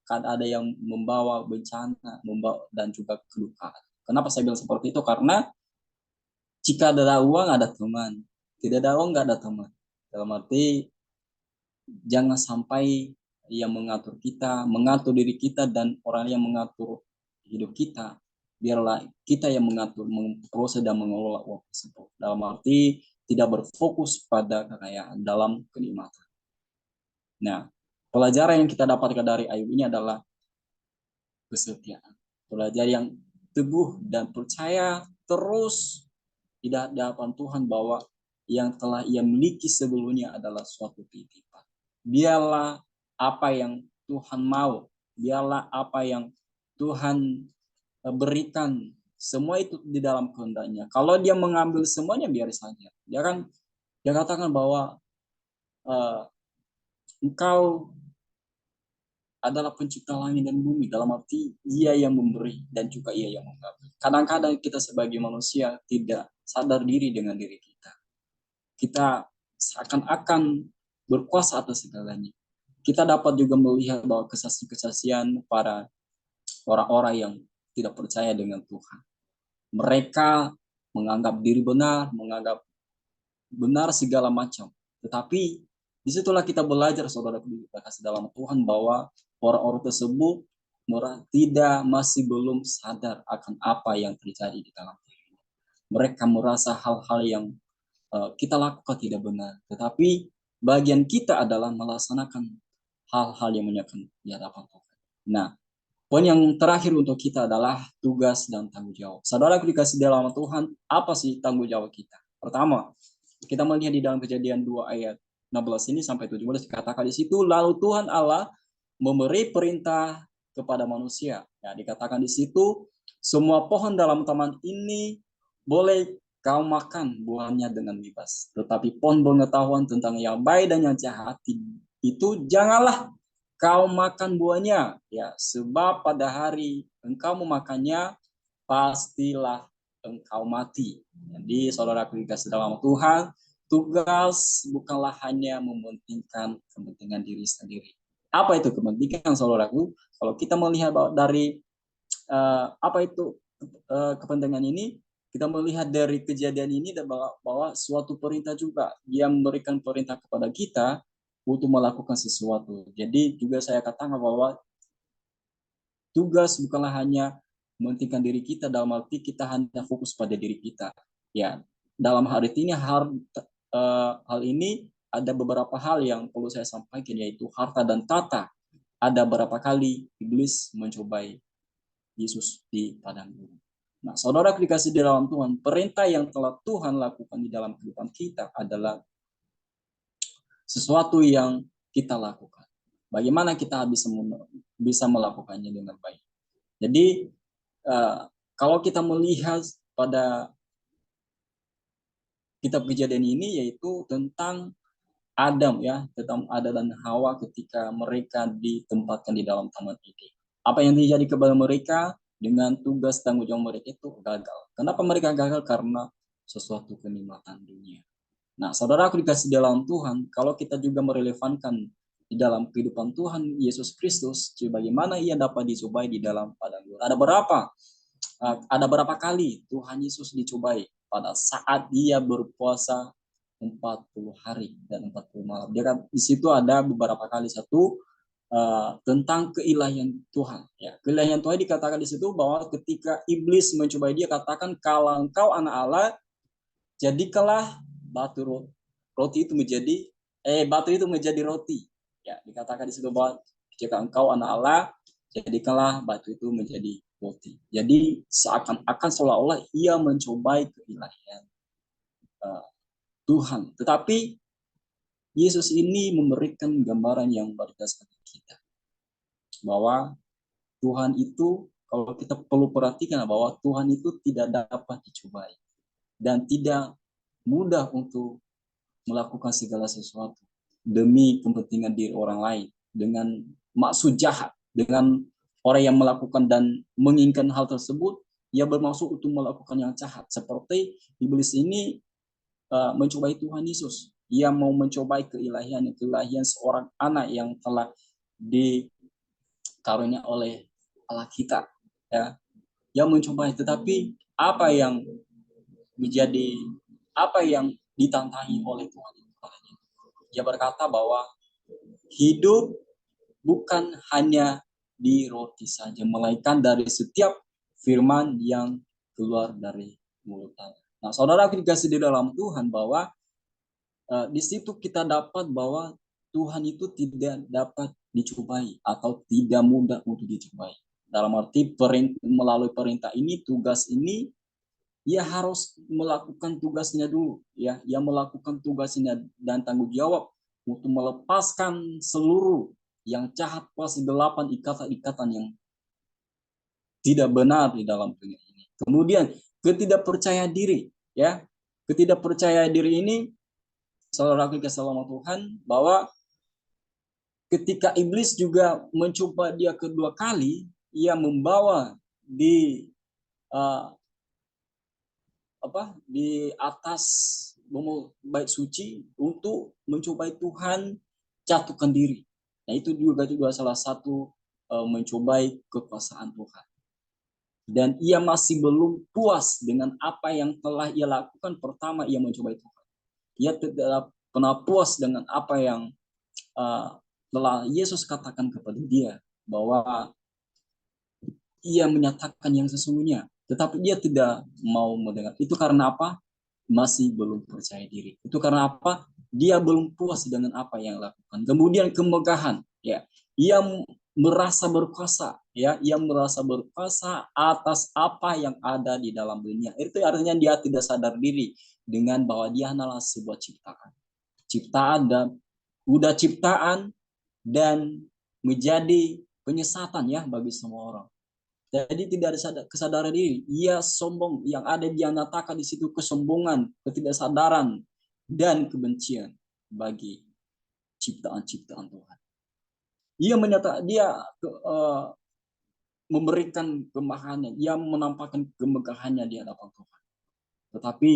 ada yang membawa bencana, dan juga kedukaan. Kenapa saya bilang seperti itu? Karena jika ada uang ada teman, tidak ada uang nggak ada teman. Dalam arti jangan sampai yang mengatur kita, mengatur diri kita, dan orang yang mengatur hidup kita. Biarlah kita yang mengatur, memproses dan mengelola uang tersebut. Dalam arti tidak berfokus pada kekayaan, dalam kenikmatan. Nah, pelajaran yang kita dapatkan dari Ayub ini adalah kesetiaan. Pelajar yang teguh dan percaya terus di hadapan Tuhan bahwa yang telah ia miliki sebelumnya adalah suatu titipan. Biarlah apa yang Tuhan mau, biarlah apa yang Tuhan berikan, semua itu di dalam kehendaknya. Kalau dia mengambil semuanya, biar saja. Dia katakan bahwa engkau adalah pencipta langit dan bumi, dalam arti ia yang memberi dan juga ia yang mengambil. Kadang-kadang kita sebagai manusia tidak sadar diri dengan diri kita. Kita seakan-akan berkuasa atas segalanya. Kita dapat juga melihat bahwa kesaksian-kesaksian para orang-orang yang tidak percaya dengan Tuhan. Mereka menganggap diri benar, menganggap benar segala macam. Tetapi disitulah kita belajar, saudara kita kasih dalam Tuhan, bahwa orang-orang tersebut masih belum sadar akan apa yang terjadi di dalam diri. Mereka merasa hal-hal yang kita lakukan tidak benar, tetapi bagian kita adalah melaksanakan hal-hal yang menyenangkan di hadapan Tuhan. Nah, poin yang terakhir untuk kita adalah tugas dan tanggung jawab. Saudara dikasih dalam Tuhan, apa sih tanggung jawab kita? Pertama, kita melihat di dalam Kejadian 2 ayat 16 ini sampai 17 dikatakan di situ, lalu Tuhan Allah memberi perintah kepada manusia. Ya, dikatakan di situ, semua pohon dalam taman ini boleh kau makan buahnya dengan bebas. Tetapi pohon pengetahuan tentang yang baik dan yang jahat itu janganlah kau makan buahnya, ya, sebab pada hari engkau memakannya pastilah engkau mati. Jadi saudaraku dikasih dalam Tuhan, tugas bukanlah hanya mementingkan kepentingan diri sendiri. Apa itu kepentingan, saudaraku? Kalau kita melihat dari apa itu kepentingan ini, kita melihat dari kejadian ini bahwa suatu perintah juga, dia memberikan perintah kepada kita untuk melakukan sesuatu. Jadi juga saya katakan bahwa tugas bukanlah hanya mementingkan diri kita, dalam arti kita hanya fokus pada diri kita. Ya, dalam hal ini hal ini ada beberapa hal yang perlu saya sampaikan, yaitu harta dan tata. Ada beberapa kali iblis mencobai Yesus di padang gurun. Nah, saudara dikasih di dalam Tuhan, perintah yang telah Tuhan lakukan di dalam kehidupan kita adalah sesuatu yang kita lakukan. Bagaimana kita bisa melakukannya dengan baik. Jadi kalau kita melihat pada kitab Kejadian ini, yaitu tentang Adam, ya, tentang Adam dan Hawa ketika mereka ditempatkan di dalam taman ini. Apa yang terjadi kepada mereka dengan tugas tanggung jawab mereka itu gagal. Kenapa mereka gagal? Karena sesuatu kenikmatan dunia. Nah, saudara aku dikasih dalam Tuhan, kalau kita juga merelevankan di dalam kehidupan Tuhan Yesus Kristus, bagaimana ia dapat dicobai di dalam padang gurun. Ada berapa kali Tuhan Yesus dicobai pada saat dia berpuasa 40 hari dan 40 malam. Dia kan di situ ada beberapa kali, satu tentang keilahian Tuhan. Ya, keilahian Tuhan dikatakan di situ bahwa ketika iblis mencobai dia, katakan kalau engkau anak Allah, jadikanlah batu itu menjadi roti. Ya, dikatakan di situ bahwa jika engkau anak Allah, jadikanlah batu itu menjadi roti. Jadi seakan-akan seolah-olah ia mencobai keilahian Tuhan. Tetapi Yesus ini memberikan gambaran yang berdasarkan kita. Bahwa Tuhan itu, kalau kita perlu perhatikan bahwa Tuhan itu tidak dapat dicobai. Dan tidak mudah untuk melakukan segala sesuatu demi kepentingan diri orang lain. Dengan maksud jahat. Dengan orang yang melakukan dan menginginkan hal tersebut, ia bermaksud untuk melakukan yang jahat. Seperti iblis ini mencobai Tuhan Yesus. Ia mau mencobai keilahian seorang anak yang telah dikarunia oleh Allah kita. Ya, yang mencobai. Tetapi apa yang ditantangi oleh Tuhan? Dia berkata bahwa hidup bukan hanya di roti saja, melainkan dari setiap firman yang keluar dari mulut Allah. Nah, saudara dikasih di dalam Tuhan bahwa di situ kita dapat bahwa Tuhan itu tidak dapat dicobai atau tidak mudah untuk dicobai. Dalam arti melalui perintah ini, tugas ini, ia harus melakukan tugasnya dulu, ya, ia melakukan tugasnya dan tanggung jawab untuk melepaskan seluruh yang jahat, kuasa gelapan, ikatan-ikatan yang tidak benar di dalam dunia ini. Kemudian ketidakpercaya diri, ya, ketidakpercaya diri ini, saudara kasih sama Tuhan, bahwa ketika iblis juga mencoba dia kedua kali, ia membawa di uh, di atas bait suci untuk mencobai Tuhan, jatuhkan diri. Nah, itu juga salah satu mencobai kekuasaan Tuhan. Dan ia masih belum puas dengan apa yang telah ia lakukan. Pertama, ia mencobai Tuhan. Ia tidak pernah puas dengan apa yang telah Yesus katakan kepada dia, bahwa ia menyatakan yang sesungguhnya, tetapi dia tidak mau mendengar. Itu karena apa? Masih belum percaya diri. Itu karena apa? Dia belum puas dengan apa yang lakukan. Kemudian kemegahan, ya. Ia merasa berkuasa, ya. Ia merasa berkuasa atas apa yang ada di dalam dunia. Itu artinya dia tidak sadar diri dengan bahwa dia adalah sebuah ciptaan. Ciptaan dan udah ciptaan dan menjadi penyesatan, ya, bagi semua orang. Jadi tidak ada kesadaran diri. Ia sombong, yang ada dia nyatakan di situ kesombongan, ketidaksadaran, dan kebencian bagi ciptaan-ciptaan Tuhan. Ia menyatakan, dia memberikan kemegahannya, ia menampakkan kemegahannya di hadapan Tuhan. Tetapi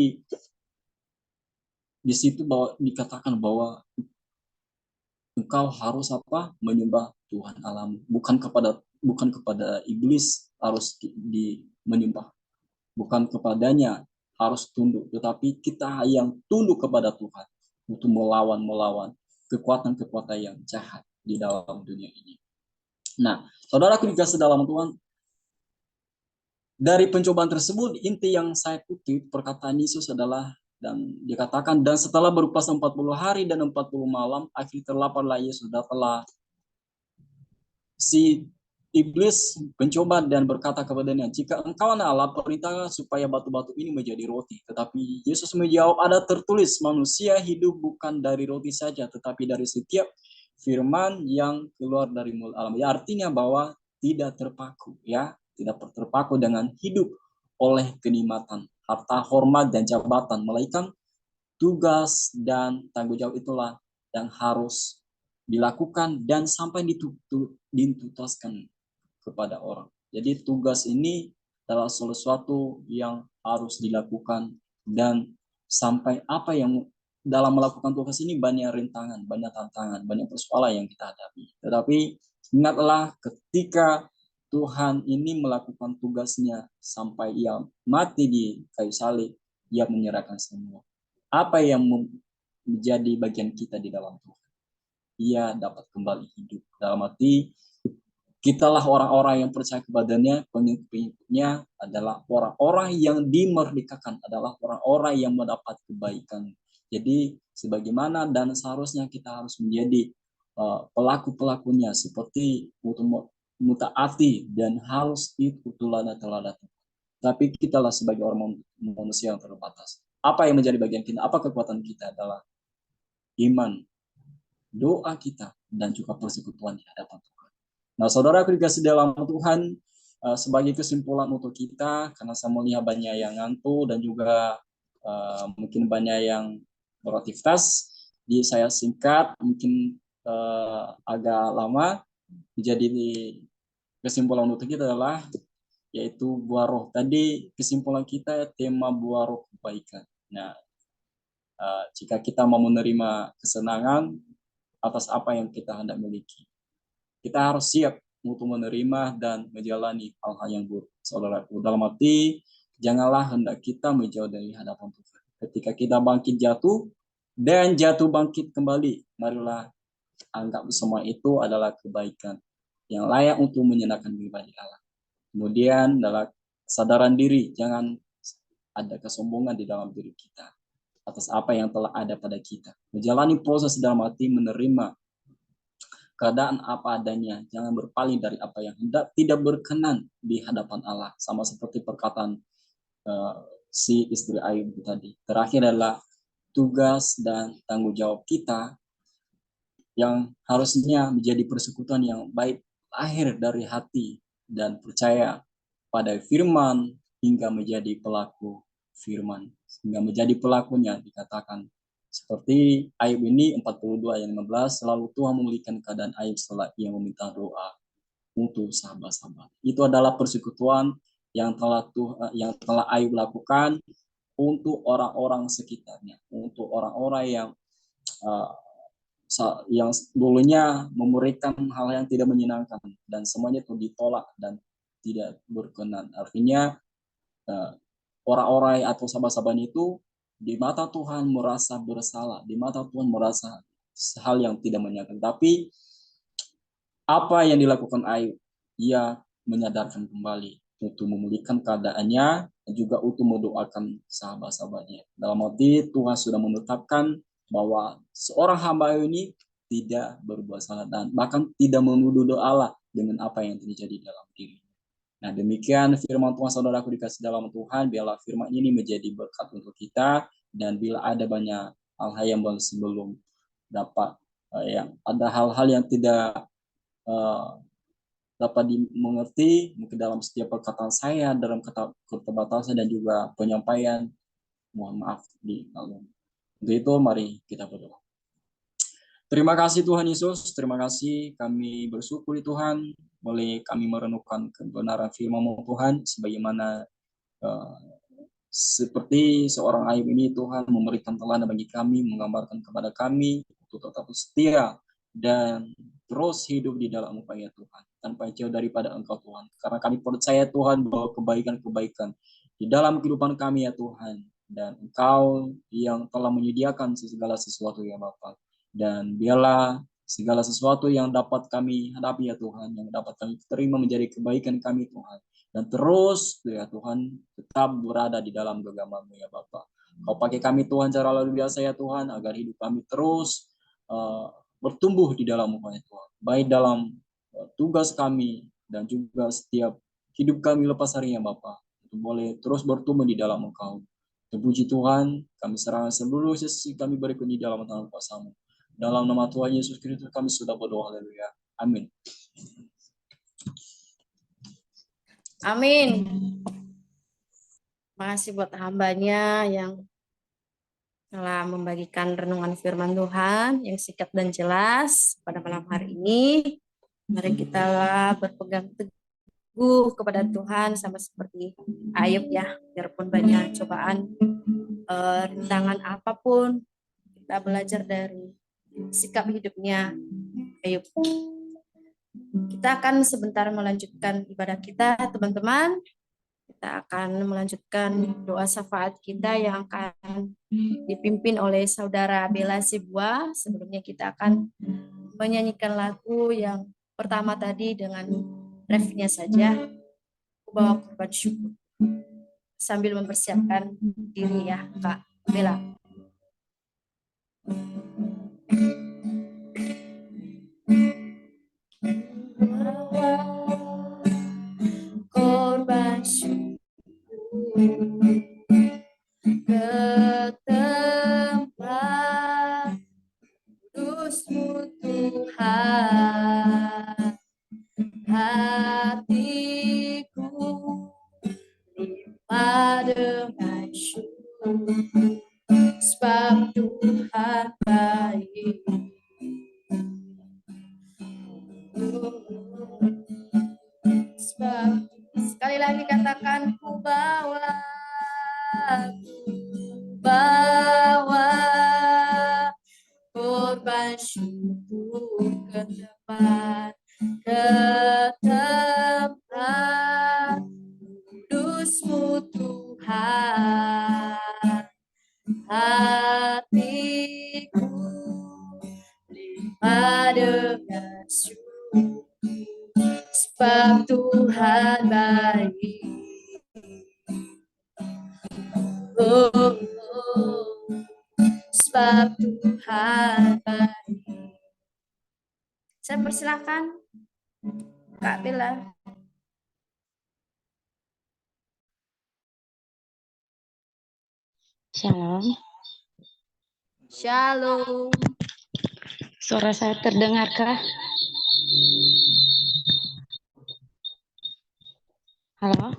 di situ bahwa dikatakan bahwa engkau harus menyembah Tuhan Allahmu, bukan kepada iblis harus menyembah, bukan kepadanya harus tunduk, tetapi kita yang tunduk kepada Tuhan untuk melawan kekuatan-kekuatan yang jahat di dalam dunia ini. Nah, saudaraku dikasih dalam Tuhan, dari pencobaan tersebut, inti yang saya kutip perkataan Yesus adalah, dan dikatakan, dan setelah berpuasa 40 hari dan 40 malam, akhirnya terlaparlah Yesus. Datanglah si iblis mencoba dan berkata kepadanya, jika engkau anak Allah, perintahkan supaya batu-batu ini menjadi roti. Tetapi Yesus menjawab, ada tertulis, manusia hidup bukan dari roti saja, tetapi dari setiap firman yang keluar dari mulut Allah. Ya, artinya bahwa tidak terpaku, ya, tidak terpaku dengan hidup oleh kenikmatan, harta, hormat, dan jabatan, melainkan tugas dan tanggung jawab itulah yang harus dilakukan dan sampai dituntaskan kepada orang. Jadi tugas ini adalah sesuatu yang harus dilakukan, dan sampai apa yang dalam melakukan tugas ini banyak rintangan, banyak tantangan, banyak persoalan yang kita hadapi. Tetapi ingatlah, ketika Tuhan ini melakukan tugasnya sampai ia mati di kayu salib, ia menyerahkan semua. Apa yang menjadi bagian kita di dalam Tuhan? Ia dapat kembali hidup. Dalam arti, kitalah orang-orang yang percaya kepadanya, pengikut-pengikutnya adalah orang-orang yang dimerdekakan, adalah orang-orang yang mendapat kebaikan. Jadi, sebagaimana dan seharusnya kita harus menjadi pelaku-pelakunya, seperti mutaati dan harus itu teladan-teladan. Tapi kitalah sebagai orang manusia yang terbatas. Apa yang menjadi bagian kita? Apa kekuatan kita? Adalah iman, doa kita, dan juga persekutuan di hadapan Tuhan. Nah, saudara dikasih dalam Tuhan, sebagai kesimpulan untuk kita, karena saya melihat banyak yang ngantuk dan juga mungkin banyak yang beraktivitas, jadi saya singkat, mungkin agak lama. Jadi kesimpulan untuk kita adalah yaitu buah roh. Tadi kesimpulan kita tema buah roh kebaikan. Nah, jika kita mau menerima kesenangan atas apa yang kita hendak miliki, kita harus siap untuk menerima dan menjalani hal-hal yang buruk. Saudaraku, dalam arti, janganlah hendak kita menjauh dari hadapan Tuhan. Ketika kita bangkit jatuh dan jatuh bangkit kembali, marilah anggap semua itu adalah kebaikan yang layak untuk menyenangkan pribadi Allah. Kemudian adalah kesadaran diri, jangan ada kesombongan di dalam diri kita atas apa yang telah ada pada kita. Menjalani proses dalam hati menerima keadaan apa adanya, jangan berpaling dari apa yang hendak tidak berkenan di hadapan Allah, sama seperti perkataan si istri Ayub tadi. Terakhir adalah tugas dan tanggung jawab kita yang harusnya menjadi persekutuan yang baik lahir dari hati dan percaya pada firman hingga menjadi pelaku firman, hingga menjadi pelakunya. Dikatakan seperti Ayub ini 42 ayat 15, selalu Tuhan memulihkan keadaan Ayub setelah ia meminta doa untuk sahabat-sahabat. Itu adalah persekutuan yang telah Ayub lakukan untuk orang-orang sekitarnya, untuk orang-orang uh, yang dulunya memberikan hal yang tidak menyenangkan dan semuanya itu ditolak dan tidak berkenan. Artinya orang-orang atau sahabat-sahabat itu di mata Tuhan merasa bersalah, di mata Tuhan merasa hal yang tidak menyenangkan. Tapi apa yang dilakukan Ayub? Ia menyadarkan kembali untuk memulihkan keadaannya dan juga untuk mendoakan sahabat-sahabatnya. Dalam arti Tuhan sudah menetapkan bahwa seorang hamba ini tidak berbuat salah dan bahkan tidak menuduh Allah dengan apa yang terjadi dalam diri. Nah, demikian firman Tuhan, saudaraku dikasih dalam Tuhan. Biarlah firman ini menjadi berkat untuk kita, dan bila ada banyak hal-hal yang belum dapat yang ada hal-hal yang tidak dapat dimengerti mungkin dalam setiap perkataan saya, dalam keterbatasan dan juga penyampaian, mohon maaf di dalam. Untuk itu mari kita berdoa. Terima kasih Tuhan Yesus, terima kasih, kami bersyukur Tuhan boleh kami merenungkan kebenaran firman-Mu Tuhan, sebagaimana seperti seorang Ayub ini Tuhan memberikan teladan bagi kami, menggambarkan kepada kami untuk tetap setia dan terus hidup di dalam upaya Tuhan, tanpa jauh daripada Engkau Tuhan. Karena kami percaya Tuhan bahwa kebaikan-kebaikan di dalam kehidupan kami ya Tuhan, dan Engkau yang telah menyediakan segala sesuatu ya Bapa. Dan biarlah segala sesuatu yang dapat kami hadapi ya Tuhan, yang dapat kami terima menjadi kebaikan kami Tuhan. Dan terus ya Tuhan tetap berada di dalam genggaman-Mu ya Bapa. Kau pakai kami Tuhan cara luar biasa ya Tuhan, agar hidup kami terus bertumbuh di dalam upaya Tuhan. Baik dalam tugas kami dan juga setiap hidup kami lepas harinya Bapa. Itu boleh terus bertumbuh di dalam Engkau. Terpuji Tuhan, kami serahkan seluruh sisi kami berikan di dalam tangan kuasa-Mu. Dalam nama Tuhan Yesus Kristus kami sudah berdoa, haleluya. Amin. Amin. Makasih buat hambanya yang telah membagikan renungan firman Tuhan yang singkat dan jelas pada malam hari ini. Mari kita berpegang teguh kepada Tuhan sama seperti Ayub ya, biarpun banyak cobaan, rintangan apapun, kita belajar dari sikap hidupnya Ayub. Kita akan sebentar melanjutkan ibadah kita, teman-teman. Kita akan melanjutkan doa syafaat kita yang akan dipimpin oleh Saudara Bella Sibua. Sebelumnya kita akan menyanyikan lagu yang pertama tadi dengan refnya saja, Ku Bawa Korban Syukur. Sambil mempersiapkan diri ya, Kak Bella. Korban syukur ke tempat kudus-Mu Tuhan, hatiku limpah dengan syukur, sebab Tuhan baik. Sebab sekali lagi katakan, ku bawa korban syukur ke tempat kudus-Mu Tuhan, hatiku limpah Sebab Tuhan baik. Saya persilakan Kak Bella. Shalom, Shalom. suara saya terdengarkah? Halo?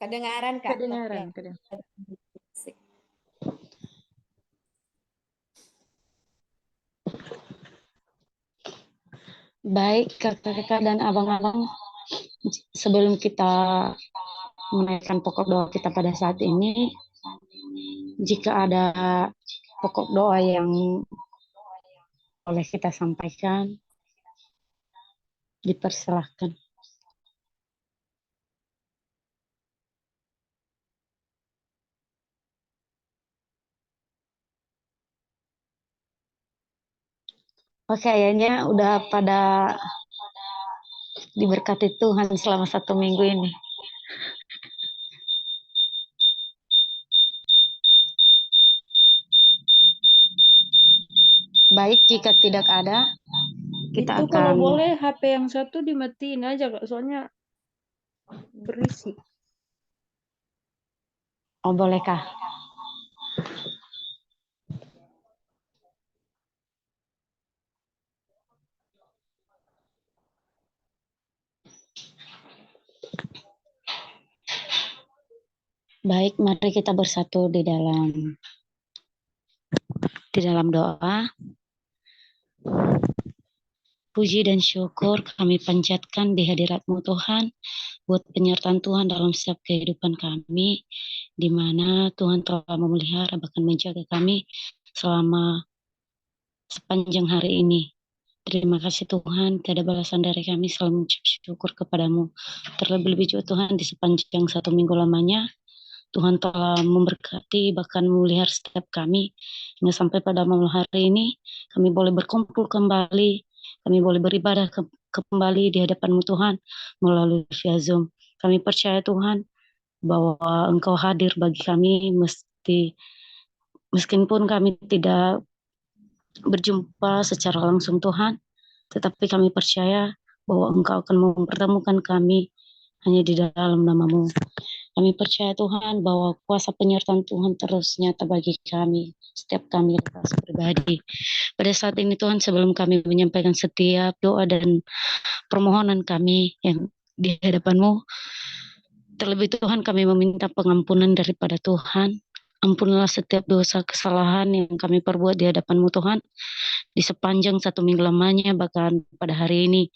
Kedengaran Kak. Kedengaran. Baik, kakak-kakak dan abang-abang, sebelum kita menaikkan pokok doa kita pada saat ini, jika ada pokok doa yang boleh kita sampaikan, dipersilahkan. Oke, kayaknya udah pada diberkati Tuhan selama 1 minggu ini. Baik, jika tidak ada, kita Itu akan... kalau boleh HP yang satu dimatiin aja Kak, soalnya berisik. Oh, bolehkah? Baik, mari kita bersatu di dalam doa. Puji dan syukur kami panjatkan di hadirat-Mu Tuhan, buat penyertaan Tuhan dalam setiap kehidupan kami, di mana Tuhan telah memelihara bahkan menjaga kami selama sepanjang hari ini. Terima kasih Tuhan, tiada balasan dari kami, selalu mengucap syukur kepadamu. Terlebih-lebih juga Tuhan, di sepanjang 1 minggu lamanya, Tuhan telah memberkati bahkan memelihara setiap kami, hingga sampai pada malam hari ini, kami boleh berkumpul kembali, kami boleh beribadah kembali di hadapan-Mu Tuhan, melalui via Zoom. Kami percaya Tuhan, bahwa Engkau hadir bagi kami, meskipun kami tidak berjumpa secara langsung Tuhan, tetapi kami percaya bahwa Engkau akan mempertemukan kami hanya di dalam nama-Mu. Kami percaya Tuhan bahwa kuasa penyertaan Tuhan terus nyata bagi kami, setiap kami pribadi. Pada saat ini Tuhan, sebelum kami menyampaikan setiap doa dan permohonan kami yang di hadapan-Mu, terlebih Tuhan kami meminta pengampunan daripada Tuhan. Ampunilah setiap dosa kesalahan yang kami perbuat di hadapan-Mu Tuhan, di sepanjang 1 minggu lamanya, bahkan pada hari ini,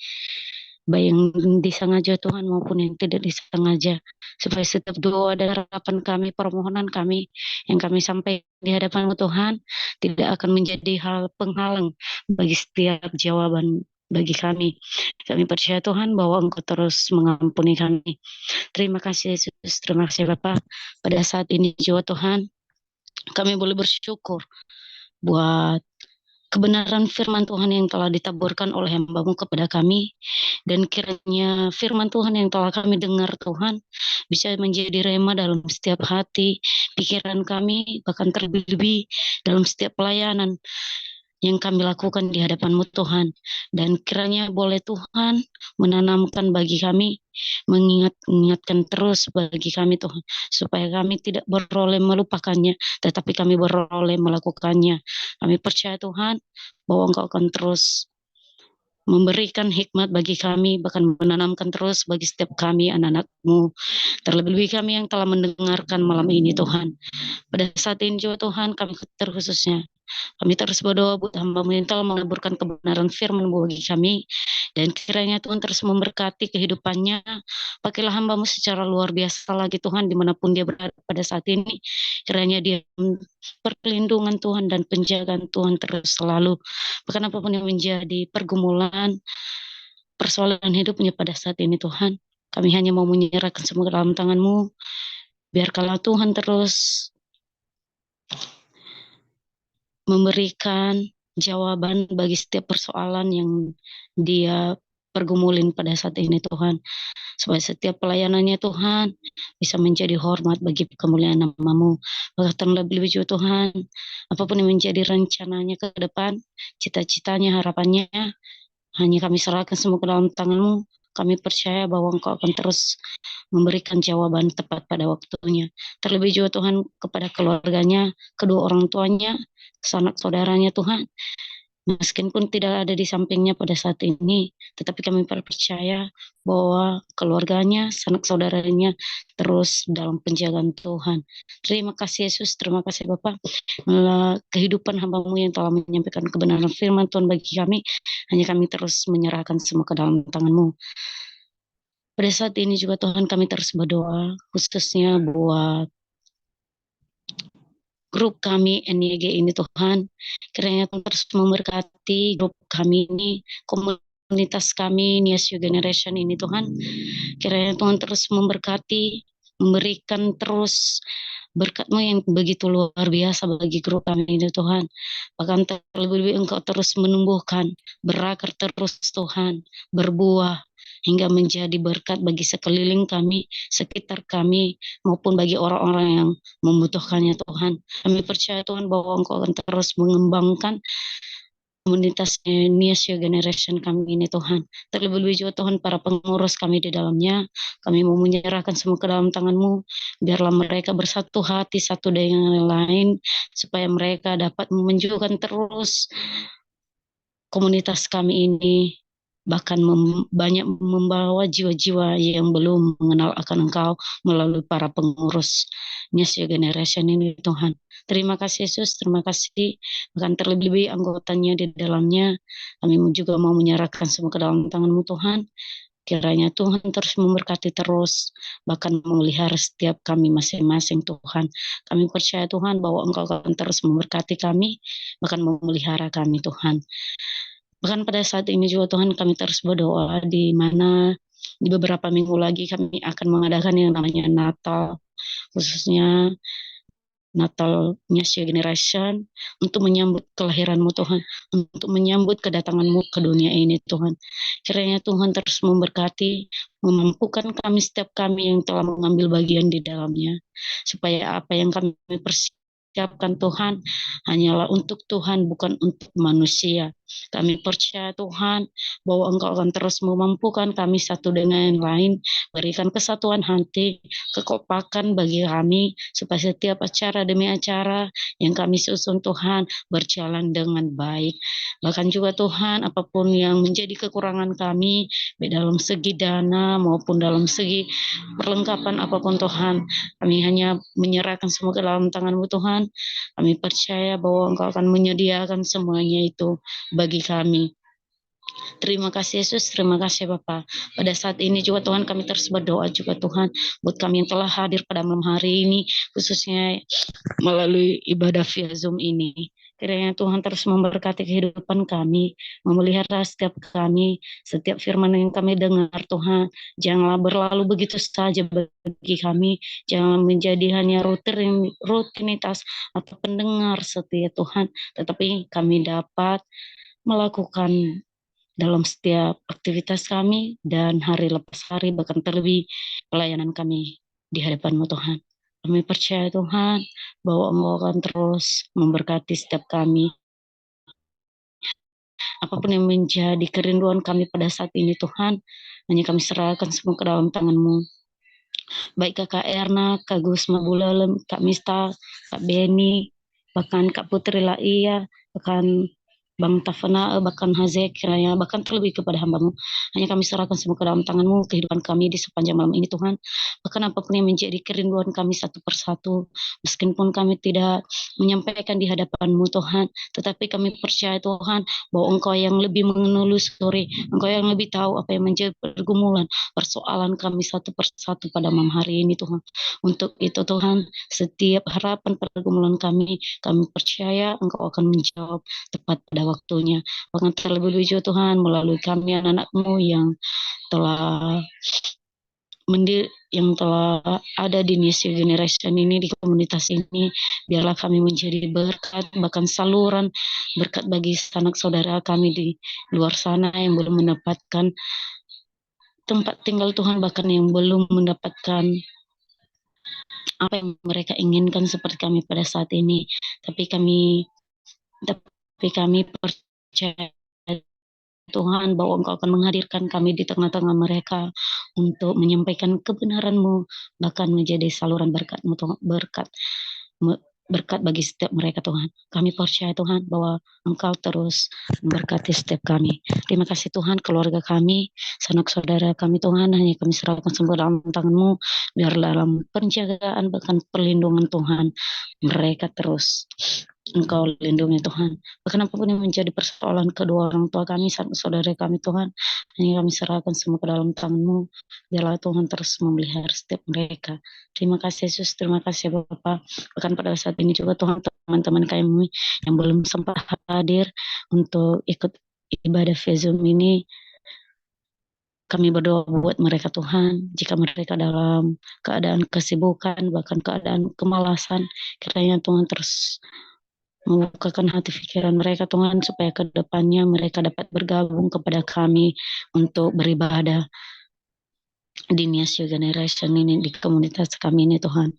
baik yang disengaja Tuhan maupun yang tidak disengaja, supaya setiap doa dan harapan kami, permohonan kami yang kami sampaikan di hadapan-Mu Tuhan tidak akan menjadi hal penghalang bagi setiap jawaban bagi kami. Kami percaya Tuhan bahwa Engkau terus mengampuni kami. Terima kasih Yesus, terima kasih Bapa. Pada saat ini juga Tuhan, kami boleh bersyukur buat kebenaran firman Tuhan yang telah ditaburkan oleh hamba-Mu kepada kami, dan kiranya firman Tuhan yang telah kami dengar Tuhan bisa menjadi rema dalam setiap hati, pikiran kami, bahkan terlebih dalam setiap pelayanan yang kami lakukan di hadapan-Mu Tuhan. Dan kiranya boleh Tuhan menanamkan bagi kami, mengingatkan terus bagi kami Tuhan, supaya kami tidak beroleh melupakannya, tetapi kami beroleh melakukannya. Kami percaya Tuhan bahwa Engkau akan terus memberikan hikmat bagi kami, bahkan menanamkan terus bagi setiap kami anak-anak-Mu, terlebih kami yang telah mendengarkan malam ini Tuhan. Pada saat ini juga Tuhan, kami terkhususnya, kami terus berdoa buat hamba-Mu yang telah mengaburkan kebenaran firman bagi kami, dan kiranya Tuhan terus memberkati kehidupannya. Pakailah hamba-Mu secara luar biasa lagi Tuhan, dimanapun dia berada pada saat ini. Kiranya dia perlindungan Tuhan dan penjagaan Tuhan terus selalu. Bahkan apapun yang menjadi pergumulan, persoalan hidupnya pada saat ini Tuhan, kami hanya mau menyerahkan semua dalam tangan-Mu. Biarkanlah Tuhan terus memberikan jawaban bagi setiap persoalan yang dia pergumulan pada saat ini Tuhan. Supaya setiap pelayanannya Tuhan bisa menjadi hormat bagi kemuliaan nama-Mu. Bahkan lebih-lebih juga Tuhan, apapun yang menjadi rencananya ke depan, cita-citanya, harapannya, hanya kami serahkan semua ke dalam tangan-Mu. Kami percaya bahwa Engkau akan terus memberikan jawaban tepat pada waktunya. Terlebih juga Tuhan kepada keluarganya, kedua orang tuanya, sanak saudaranya Tuhan. Meskipun tidak ada di sampingnya pada saat ini, tetapi kami percaya bahwa keluarganya, sanak saudaranya terus dalam penjagaan Tuhan. Terima kasih Yesus, terima kasih Bapak. Kehidupan hamba-Mu yang telah menyampaikan kebenaran firman Tuhan bagi kami, hanya kami terus menyerahkan semua ke dalam tangan-Mu. Pada saat ini juga Tuhan kami terus berdoa, khususnya buat grup kami NYG ini Tuhan, kiranya Tuhan terus memberkati grup kami ini, komunitas kami Nias New Generation ini Tuhan, kiranya Tuhan terus memberkati, memberikan terus berkat-Mu yang begitu luar biasa bagi grup kami ini Tuhan. Bahkan terlebih-lebih Engkau terus menumbuhkan, berakar terus Tuhan, berbuah, hingga menjadi berkat bagi sekeliling kami, sekitar kami, maupun bagi orang-orang yang membutuhkannya Tuhan. Kami percaya Tuhan bahwa Engkau akan terus mengembangkan komunitas Nias New Generation kami ini Tuhan. Terlebih-lebih juga Tuhan para pengurus kami di dalamnya, kami mau menyerahkan semua ke dalam tangan-Mu, biarlah mereka bersatu hati satu dengan yang lain, supaya mereka dapat menunjukkan terus komunitas kami ini, bahkan banyak membawa jiwa-jiwa yang belum mengenal akan Engkau melalui para pengurus Nias New Generation ini Tuhan. Terima kasih Yesus, terima kasih. Bahkan terlebih-lebih anggotanya di dalamnya, kami juga mau menyerahkan semua ke dalam tangan-Mu Tuhan. Kiranya Tuhan terus memberkati terus, bahkan memelihara setiap kami masing-masing Tuhan. Kami percaya Tuhan bahwa Engkau akan terus memberkati kami, bahkan memelihara kami Tuhan. Bahkan pada saat ini juga Tuhan kami terus berdoa di mana di beberapa minggu lagi kami akan mengadakan yang namanya Natal, khususnya Natal Nias New Generation, untuk menyambut kelahiran-Mu Tuhan, untuk menyambut kedatangan-Mu ke dunia ini Tuhan. Kiranya Tuhan terus memberkati, memampukan kami setiap kami yang telah mengambil bagian di dalamnya, supaya apa yang kami persiapkan Tuhan hanyalah untuk Tuhan, bukan untuk manusia. Kami percaya Tuhan bahwa Engkau akan terus memampukan kami satu dengan yang lain, berikan kesatuan hati, kekompakan bagi kami, supaya setiap acara demi acara yang kami susun Tuhan berjalan dengan baik. Bahkan juga Tuhan, apapun yang menjadi kekurangan kami, baik dalam segi dana maupun dalam segi perlengkapan apapun Tuhan, kami hanya menyerahkan semua ke dalam tangan-Mu Tuhan. Kami percaya bahwa Engkau akan menyediakan semuanya itu bagi kami. Terima kasih Yesus, terima kasih Bapa. Pada saat ini juga Tuhan kami terus berdoa juga Tuhan buat kami yang telah hadir pada malam hari ini, khususnya melalui ibadah via Zoom ini. Kiranya Tuhan terus memberkati kehidupan kami, memelihara setiap kami, setiap firman yang kami dengar Tuhan. Janganlah berlalu begitu saja bagi kami, jangan menjadi hanya rutinitas atau pendengar setia Tuhan, tetapi kami dapat melakukan dalam setiap aktivitas kami dan hari lepas hari, bahkan terlebih pelayanan kami di hadapan-Mu Tuhan. Kami percaya Tuhan bahwa Engkau akan terus memberkati setiap kami. Apapun yang menjadi kerinduan kami pada saat ini Tuhan, hanya kami serahkan semua ke dalam tangan-Mu. Baik Kakak Erna, Kak Gusma Bulalem, Kak Mista, Kak Beni, bahkan Kak Putri Laia, bahkan Bang Tafana, bahkan Hazek, kiranya bahkan terlebih kepada hamba-Mu. Hanya kami serahkan semua ke dalam tangan-Mu, kehidupan kami di sepanjang malam ini Tuhan. Bahkan apapun yang menjadi kerinduan kami satu persatu, meskipun kami tidak menyampaikan di hadapan-Mu Tuhan, tetapi kami percaya Tuhan bahwa Engkau yang lebih menelusuri, Engkau yang lebih tahu apa yang menjadi pergumulan, persoalan kami satu persatu pada malam hari ini Tuhan. Untuk itu Tuhan, setiap harapan pergumulan kami percaya Engkau akan menjawab tepat pada waktunya. Bahkan terlebih juga Tuhan melalui kami anak-anak-Mu yang telah yang telah ada di New Generation ini, di komunitas ini, biarlah kami menjadi berkat, bahkan saluran berkat bagi sanak saudara kami di luar sana yang belum mendapatkan tempat tinggal Tuhan, bahkan yang belum mendapatkan apa yang mereka inginkan seperti kami pada saat ini. Tapi kami percaya Tuhan bahwa Engkau akan menghadirkan kami di tengah-tengah mereka untuk menyampaikan kebenaran-Mu, bahkan menjadi saluran berkat-Mu, berkat bagi setiap mereka Tuhan. Kami percaya Tuhan bahwa Engkau terus memberkati setiap kami. Terima kasih Tuhan, keluarga kami, sanak saudara kami Tuhan, hanya kami serahkan semua dalam tangan-Mu, biar dalam penjagaan bahkan perlindungan Tuhan, mereka terus Engkau lindungi Tuhan. Bahkan apapun yang menjadi persoalan kedua orang tua kami, saudara kami Tuhan, hanya kami serahkan semua ke dalam tangan-Mu. Biarlah Tuhan terus memelihara setiap mereka. Terima kasih Yesus, terima kasih Bapak. Bahkan pada saat ini juga Tuhan, teman-teman kami yang belum sempat hadir untuk ikut ibadah Zoom ini, kami berdoa buat mereka Tuhan, jika mereka dalam keadaan kesibukan, bahkan keadaan kemalasan, kiranya Tuhan terus membukakan hati pikiran mereka Tuhan, supaya ke depannya mereka dapat bergabung kepada kami untuk beribadah di New Generation ini, di komunitas kami ini Tuhan.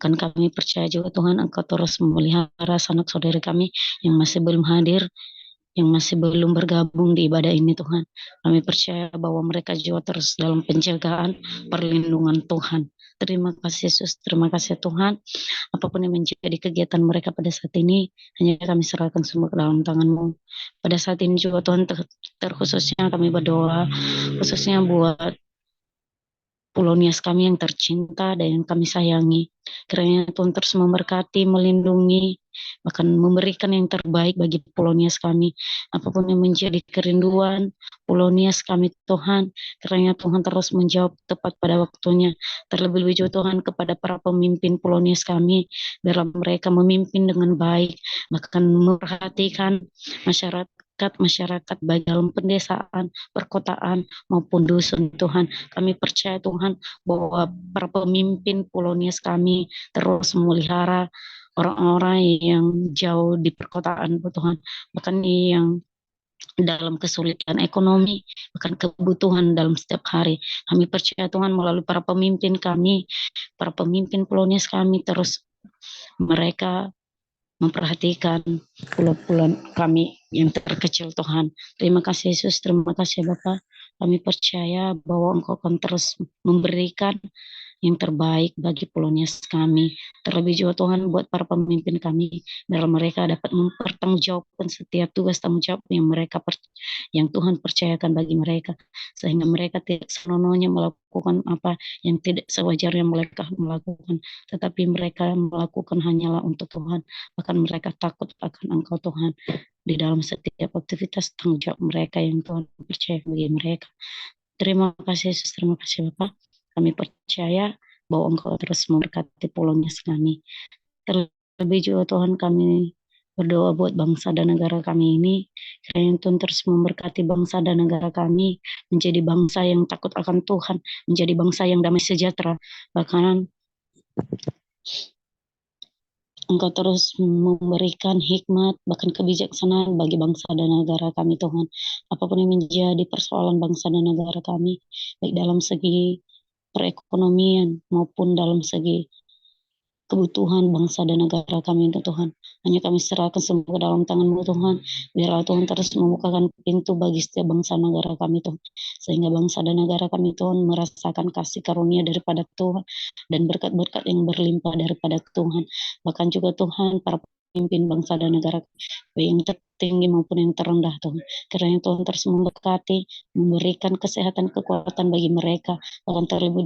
Kan kami percaya juga Tuhan, Engkau terus memelihara sanak saudara kami yang masih belum hadir, yang masih belum bergabung di ibadah ini Tuhan. Kami percaya bahwa mereka juga terus dalam penjagaan perlindungan Tuhan. Terima kasih Yesus, terima kasih Tuhan. Apapun yang menjadi kegiatan mereka pada saat ini, hanya kami serahkan semua ke dalam tangan-Mu. Pada saat ini juga Tuhan, terkhususnya kami berdoa, khususnya buat Polonias kami yang tercinta dan yang kami sayangi. Kiranya Tuhan terus memberkati, melindungi, bahkan memberikan yang terbaik bagi Polonias kami. Apapun yang menjadi kerinduan Polonias kami Tuhan, kiranya Tuhan terus menjawab tepat pada waktunya. Terlebih juga Tuhan kepada para pemimpin Polonias kami, biarlah mereka memimpin dengan baik, bahkan memperhatikan masyarakat baik dalam pedesaan, perkotaan maupun dusun Tuhan. Kami percaya Tuhan bahwa para pemimpin Polonias kami terus memelihara orang-orang yang jauh di perkotaan Tuhan, bahkan yang dalam kesulitan ekonomi, bahkan kebutuhan dalam setiap hari. Kami percaya Tuhan melalui para pemimpin kami, para pemimpin Polonias kami, terus mereka memperhatikan pulau-pulau kami yang terkecil Tuhan. Terima kasih Yesus, terima kasih Bapak. Kami percaya bahwa Engkau akan terus memberikan yang terbaik bagi Polonias kami. Terlebih juga Tuhan buat para pemimpin kami, biar mereka dapat mempertanggungjawabkan setiap tugas tanggung jawab yang Tuhan percayakan bagi mereka, sehingga mereka tidak senonohnya melakukan apa yang tidak sewajarnya mereka melakukan, tetapi mereka melakukan hanyalah untuk Tuhan. Bahkan mereka takut akan Engkau Tuhan di dalam setiap aktivitas tanggung jawab mereka yang Tuhan percaya bagi mereka. Terima kasih Yesus, terima kasih Bapak. Kami percaya bahwa Engkau terus memberkati Polonias kami. Terlebih juga Tuhan, kami berdoa buat bangsa dan negara kami ini, kiranya Tuhan terus memberkati bangsa dan negara kami, menjadi bangsa yang takut akan Tuhan, menjadi bangsa yang damai sejahtera. Bahkan Engkau terus memberikan hikmat, bahkan kebijaksanaan bagi bangsa dan negara kami Tuhan. Apapun yang menjadi persoalan bangsa dan negara kami, baik dalam segi perekonomian maupun dalam segi kebutuhan bangsa dan negara kami untuk Tuhan. Hanya kami serahkan semua ke dalam tangan-Mu Tuhan. Biarlah Tuhan terus membukakan pintu bagi setiap bangsa negara kami Tuhan. Sehingga bangsa dan negara kami Tuhan merasakan kasih karunia daripada Tuhan dan berkat-berkat yang berlimpah daripada Tuhan. Bahkan juga Tuhan para pemimpin bangsa dan negara baik yang tertinggi maupun yang terendah Tuhan. Kiranya Tuhan terus memberkati, memberikan kesehatan, kekuatan bagi mereka, bahkan terlebih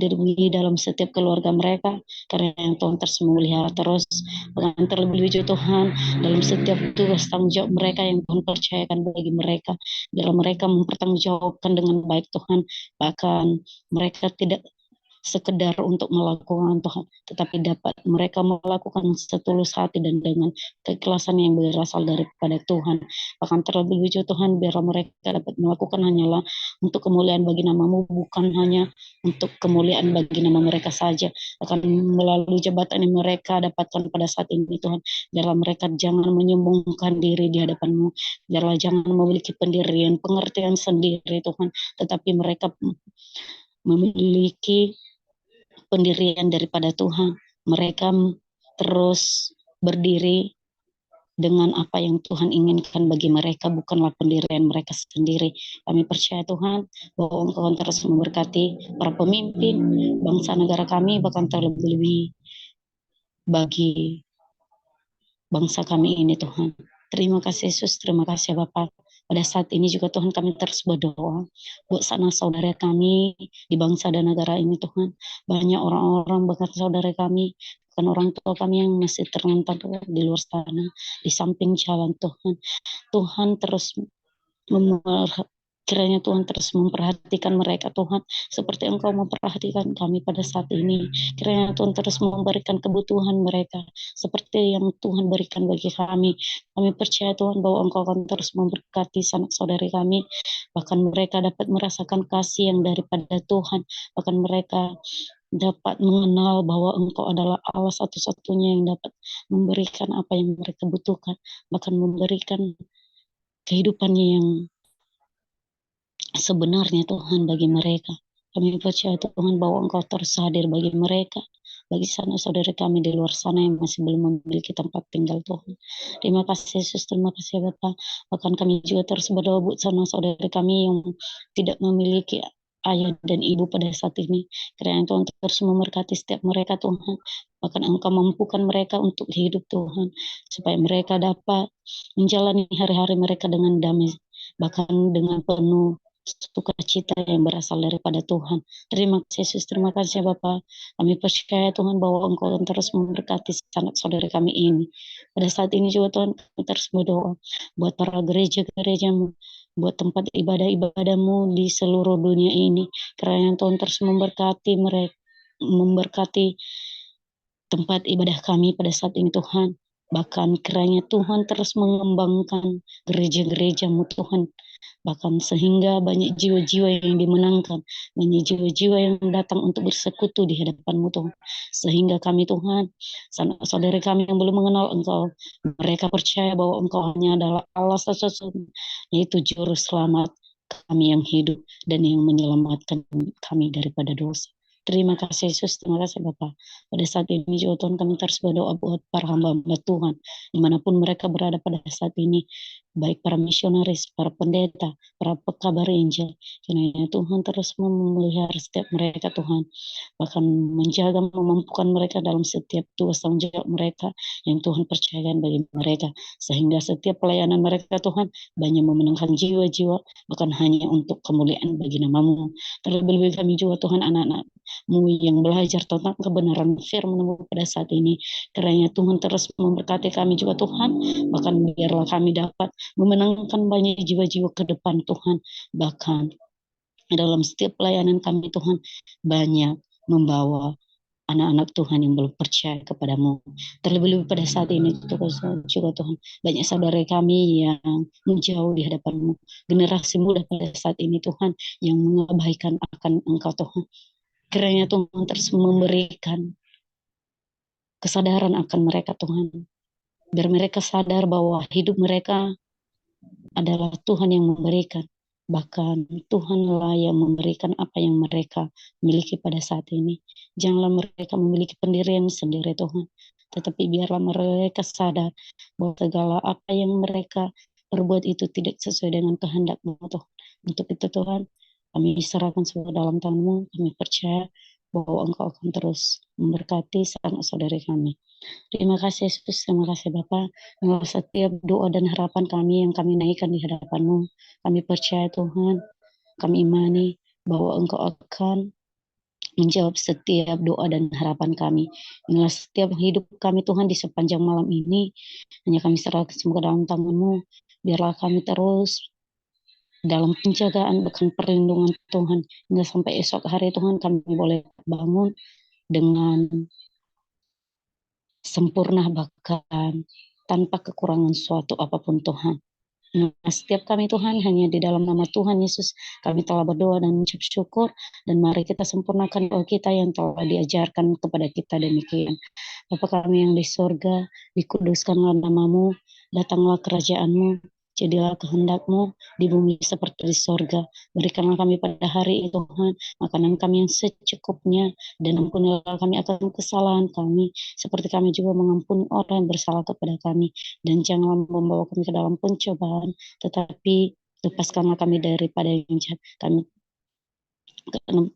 dalam setiap keluarga mereka, karena Tuhan terus memelihara terus, bahkan terlebih juga Tuhan dalam setiap tugas tanggung jawab mereka yang Tuhan percayakan bagi mereka, biar mereka mempertanggungjawabkan dengan baik Tuhan, bahkan mereka tidak sekedar untuk melakukan Tuhan, tetapi dapat mereka melakukan setulus hati dan dengan keikhlasan yang berasal daripada Tuhan. Bahkan terlebih juga Tuhan, biar mereka dapat melakukan hanyalah untuk kemuliaan bagi nama-Mu, bukan hanya untuk kemuliaan bagi nama mereka saja, akan melalui jabatan yang mereka dapatkan pada saat ini Tuhan. Biarlah mereka jangan menyombongkan diri di hadapan-Mu, biarlah jangan memiliki pendirian, pengertian sendiri Tuhan, tetapi mereka memiliki pendirian daripada Tuhan. Mereka terus berdiri dengan apa yang Tuhan inginkan bagi mereka, bukanlah pendirian mereka sendiri. Kami percaya Tuhan bahwa Engkau akan terus memberkati para pemimpin bangsa negara kami, bahkan terlebih-lebih bagi bangsa kami ini Tuhan. Terima kasih Yesus, terima kasih Bapak. Pada saat ini juga Tuhan kami terus berdoa buat sanak saudara kami di bangsa dan negara ini Tuhan. Banyak orang-orang bahkan saudara kami, bahkan orang tua kami yang masih terlantar di luar sana, di samping jalan Tuhan. Tuhan terus kiranya Tuhan terus memperhatikan mereka Tuhan, seperti Engkau memperhatikan kami pada saat ini. Kiranya Tuhan terus memberikan kebutuhan mereka, seperti yang Tuhan berikan bagi kami. Kami percaya Tuhan bahwa Engkau akan terus memberkati sanak saudari kami, bahkan mereka dapat merasakan kasih yang daripada Tuhan, bahkan mereka dapat mengenal bahwa Engkau adalah Allah satu-satunya yang dapat memberikan apa yang mereka butuhkan, bahkan memberikan kehidupannya yang sebenarnya Tuhan bagi mereka. Kami percaya Tuhan bahwa Engkau terus hadir bagi mereka, bagi saudara kami di luar sana yang masih belum memiliki tempat tinggal Tuhan. Terima kasih Yesus, terima kasih Bapak. Bahkan kami juga terus berdoa buat saudara kami yang tidak memiliki ayah dan ibu pada saat ini. Kiranya Tuhan terus memberkati setiap mereka Tuhan. Bahkan Engkau mampukan mereka untuk hidup Tuhan, supaya mereka dapat menjalani hari-hari mereka dengan damai, bahkan dengan penuh sukacita yang berasal daripada Tuhan. Terima kasih Yesus, terima kasih Bapak. Kami percaya Tuhan bahwa Engkau akan terus memberkati sanak saudara kami ini. Pada saat ini juga Tuhan kami terus berdoa buat para gereja-gereja-Mu, buat tempat ibadah-ibadah-Mu di seluruh dunia ini. Kiranya Tuhan terus memberkati mereka, memberkati tempat ibadah kami pada saat ini Tuhan. Bahkan kiranya Tuhan terus mengembangkan gereja-gereja-Mu Tuhan, bahkan sehingga banyak jiwa-jiwa yang dimenangkan, banyak jiwa-jiwa yang datang untuk bersekutu di hadapan-Mu Tuhan, sehingga kami Tuhan, saudara kami yang belum mengenal Engkau, mereka percaya bahwa Engkau hanya adalah Allah satu-satunya, yaitu juru selamat kami yang hidup dan yang menyelamatkan kami daripada dosa. Terima kasih Yesus, terima kasih Bapak. Pada saat ini juga Tuhan kami terus berdoa buat para hamba-hamba Tuhan, dimanapun mereka berada pada saat ini, baik para misionaris, para pendeta, para pekabar Injil. Kiranya Tuhan terus memelihara setiap mereka Tuhan, bahkan menjaga, memampukan mereka dalam setiap tugas tanggung jawab mereka yang Tuhan percayakan bagi mereka, sehingga setiap pelayanan mereka Tuhan banyak memenangkan jiwa-jiwa, bukan hanya untuk kemuliaan bagi nama-Mu. Terlebih kami juga Tuhan, anak-anak-Mu yang belajar tentang kebenaran firman-Mu pada saat ini. Kiranya Tuhan terus memberkati kami juga Tuhan, bahkan biarlah kami dapat memenangkan banyak jiwa-jiwa ke depan Tuhan, bahkan dalam setiap pelayanan kami Tuhan banyak membawa anak-anak Tuhan yang belum percaya kepadamu. Terlebih-lebih pada saat ini juga Tuhan, banyak saudara kami yang menjauh di hadapan-Mu, generasi muda pada saat ini Tuhan yang mengabaikan akan Engkau Tuhan. Kiranya Tuhan terus memberikan kesadaran akan mereka Tuhan, biar mereka sadar bahwa hidup mereka adalah Tuhan yang memberikan, bahkan Tuhanlah yang memberikan apa yang mereka miliki pada saat ini. Janganlah mereka memiliki pendirian sendiri Tuhan, tetapi biarlah mereka sadar bahwa segala apa yang mereka perbuat itu tidak sesuai dengan kehendak-Mu Tuhan. Untuk itu Tuhan, kami serahkan semua dalam tangan-Mu. Kami percaya bahwa Engkau akan terus memberkati sanak saudari kami. Terima kasih Yesus, terima kasih Bapa. Setiap doa dan harapan kami yang kami naikkan di hadapan-Mu, kami percaya Tuhan, kami imani bahwa Engkau akan menjawab setiap doa dan harapan kami. Inilah setiap hidup kami Tuhan di sepanjang malam ini, hanya kami serahkan semua dalam tangan-Mu. Biarlah kami terus dalam penjagaan bahkan perlindungan Tuhan, hingga sampai esok hari Tuhan kami boleh bangun dengan sempurna bahkan tanpa kekurangan suatu apapun Tuhan. Nah, setiap kami Tuhan hanya di dalam nama Tuhan Yesus kami telah berdoa dan mengucap syukur, dan mari kita sempurnakan doa kita yang telah diajarkan kepada kita demikian. Bapa kami yang di surga, dikuduskanlah namamu, datanglah kerajaanmu, jadilah kehendakmu di bumi seperti di surga. Berikanlah kami pada hari ini Tuhan makanan kami yang secukupnya, dan ampunilah kami akan kesalahan kami seperti kami juga mengampuni orang yang bersalah kepada kami, dan janganlah membawa kami ke dalam pencobaan, tetapi lepaskanlah kami daripada yang jahat. Kami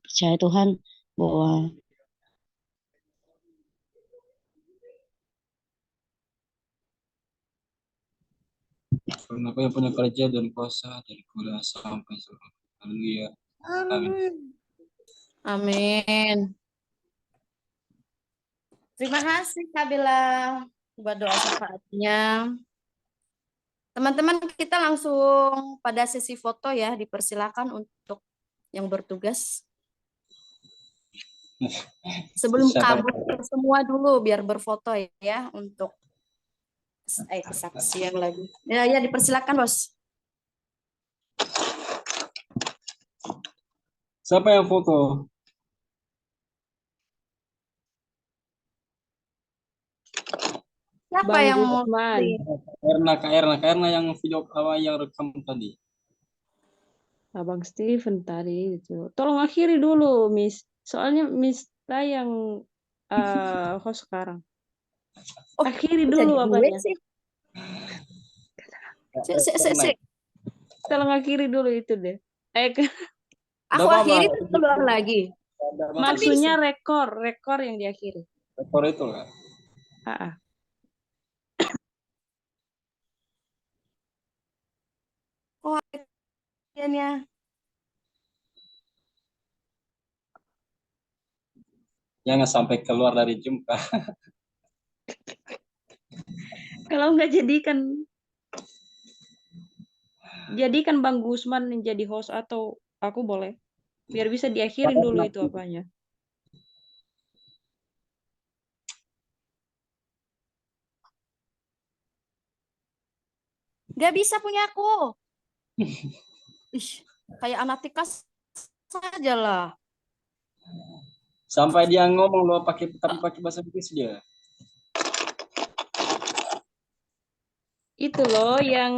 percaya Tuhan bahwa Karena Kau yang punya kerja dan kuasa dari kula sampai seluruh. Haleluya. Amin. Amin. Terima kasih Kak Bella buat doa syafaatnya. Teman-teman, kita langsung pada sesi foto ya, dipersilakan untuk yang bertugas. Sebelum Siapa? kabur semua dulu biar berfoto ya untuk kesaksian lagi. Ya, ya dipersilakan Bos. Siapa yang foto? Siapa Bang yang mau Gusman. Kak Erna yang video apa yang rekam tadi. Abang Steven tadi itu. Tolong akhiri dulu, Miss. Soalnya Miss Ta yang host sekarang. Oh, Akhiri jadi dulu gue apanya. sih. Erna. Tolong akhiri dulu itu deh. Aku Udah, akhiri Mama. terus keluar lagi. Maksudnya rekor yang diakhiri. Rekor itu lah. Ah, Oh, akhirnya. Jangan sampai keluar dari jumpa. Kalau nggak jadikan Bang Gusman menjadi host atau aku boleh. Biar bisa diakhirin dulu itu apanya. Gak bisa punya aku. Ih, kayak anak tikas saja lah. Sampai dia ngomong lo tapi pakai bahasa Inggris dia. Itu loh yang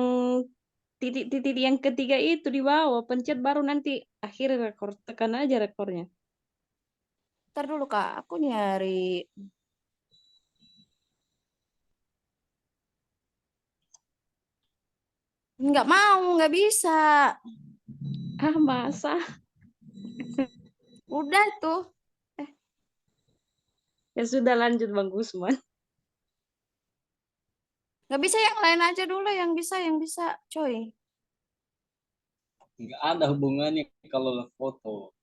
titik-titik yang ketiga itu di bawah. Pencet baru nanti akhir rekor. Tekan aja rekornya. Ntar dulu Kak, aku nyari. Nggak mau, nggak bisa. Ah, masa? Udah tuh. Ya sudah lanjut Bang Gusman. Nggak bisa yang lain aja dulu, yang bisa, coy. Nggak ada hubungannya kalau foto.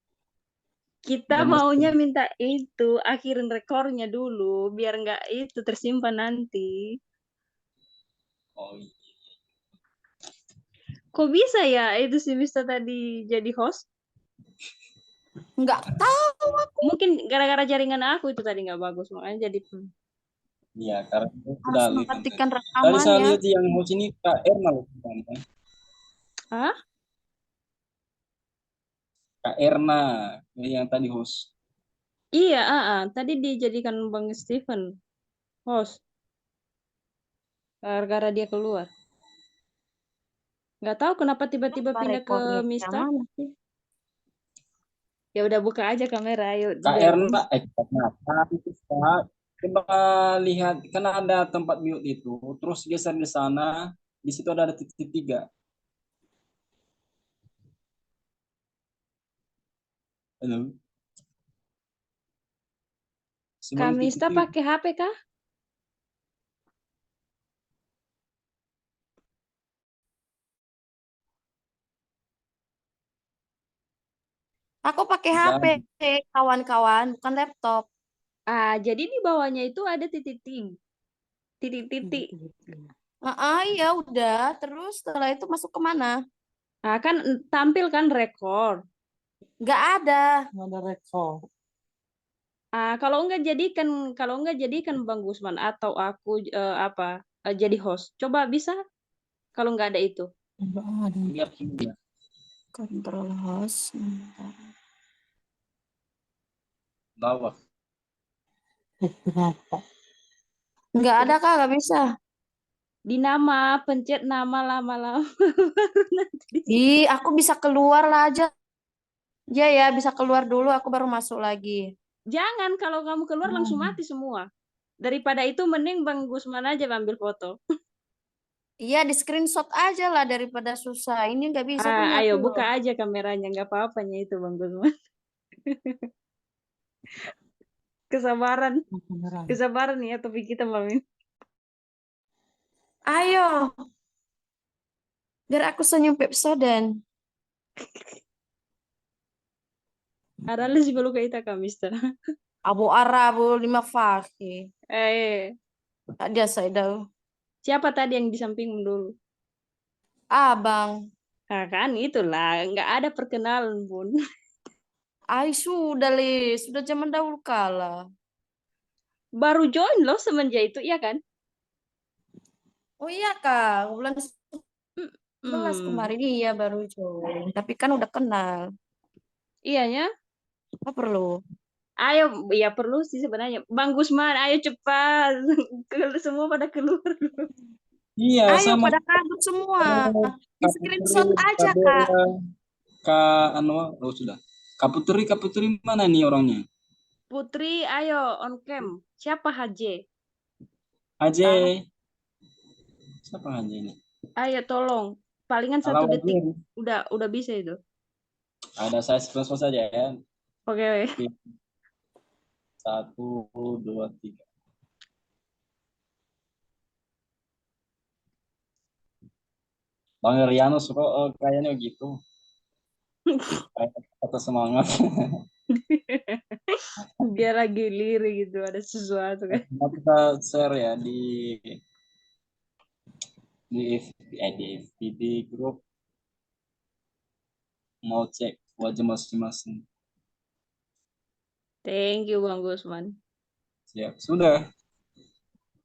Kita Udah maunya minta itu, akhirin rekornya dulu, biar nggak itu tersimpan nanti. Oh, iya. Kok bisa ya itu si Mister tadi jadi host? Nggak tahu. Mungkin gara-gara jaringan aku itu tadi nggak bagus, makanya jadi. Iya, karena Harus udah lihat. mematikan Tadi saya rekamannya. lihat yang host ini Kak Erna. Ah? Kak Erna yang tadi host. Iya, tadi dijadikan Bang Steven host. Gara-gara dia keluar. Nggak tahu kenapa tiba-tiba Apa pindah ke rekornya yang Mister. mana sih? Ya udah buka aja kamera, yuk. Kak Erna, coba lihat, kan ada tempat mute itu, terus geser di sana, di situ ada titik tiga. Halo. Sebelum Kak Mister titik pakai HP kah? Aku pakai Bisa. HP, kawan-kawan, bukan laptop. Jadi di bawahnya itu ada titik-titik. Iya udah. Terus setelah itu masuk kemana? Kan tampil kan rekor. Nggak ada. Nggak ada rekor. Kalau enggak jadikan Bang Gusman atau aku jadi host. Coba bisa kalau enggak ada itu. Enggak ada. Lihat ini ya. Kontrol host. Lawak. Kenapa? Enggak ada Kak, enggak bisa. Di nama, pencet nama lama-lama baru nanti Ih, aku bisa keluar lah aja. Iya ya, bisa keluar dulu aku baru masuk lagi. Jangan kalau kamu keluar langsung mati semua. Daripada itu mending Bang Gusman aja ambil foto. Iya, di screenshot aja lah daripada susah. Ini nggak bisa punya Ayo aku buka loh. aja kameranya, nggak apa-apanya itu Bang Gusman. Kesabaran, kesabaran ya topik kita malam ini. Ayo, biar aku senyum Pepsodent. Arales belum kita kamista. Abu Arabu lima fakih. Eh, Dia saya tahu. siapa tadi yang di sampingmu dulu? Abang. Nah, kan itulah, nggak ada perkenalan pun. Ay, sudah, Lis. Sudah zaman dahulu kala. Baru join loh semenjak itu, ya kan? Oh iya, Kak. Bulan 11 Hmm, kemarin. Iya, baru join. Tapi kan udah kenal. iya ya. Apa perlu? Ayo, ya perlu sih sebenarnya. Bang Gusman, ayo cepat. Semua pada keluar. Iya, Ayo, saya mau pada kabut semua. Di Kak Putri, screenshot aja, Kak Kak. Bella, Kak Anwar, oh sudah. Kak Putri mana nih orangnya? Putri, ayo on cam. Siapa HJ? Ah, Ajay, siapa Ajay ini? Ayo tolong. Palingan Halo 1 detik. Ajay, Udah bisa itu. ada saya screenshot saja ya. Oke. Oke, 1, 2, 3. Bang Riano suka kayaknya gitu. Kayak kata semangat. Dia lagi lirik gitu, ada sesuatu kan. Nah, kita share ya di FB grup, mau cek wajah masing-masing. Thank you Bang Gusman. Siap, sudah.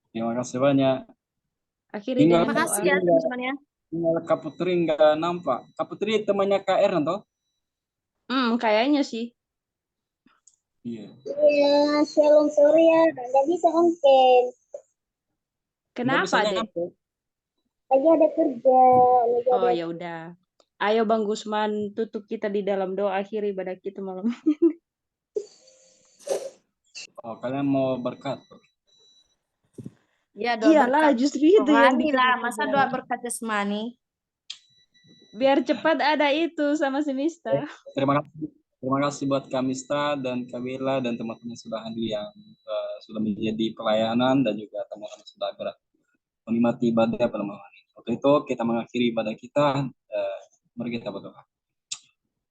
Terima kasih banyak. Akhiri Tinggal dengan terima kasih doa. ya, teman-teman ya. tinggal Kak Putri nggak nampak. Kak Putri temannya KR toh? Kayaknya sih. Iya. Iya, shalom sore ya. Nggak bisa konten. Nggak bisa Kenapa, Dek? nyampe. Lagi ada kerja. Lagi Oh ada. ya udah. Ayo Bang Gusman, tutup kita di dalam doa akhir ibadah kita malam. Oh, kalian mau berkat. Ya, doa Iyalah, berkat justru itu yang rohani lah. Masa doa dikerjakan. berkat jasmani? Biar cepat ada itu sama si Mista. Terima kasih. Terima kasih buat Kamista dan Kamila dan teman-teman sudah hadir yang sudah menjadi pelayanan dan juga teman-teman sudah menikmati ibadah pada malam hari. Untuk itu kita mengakhiri ibadah kita. Mari kita berdoa.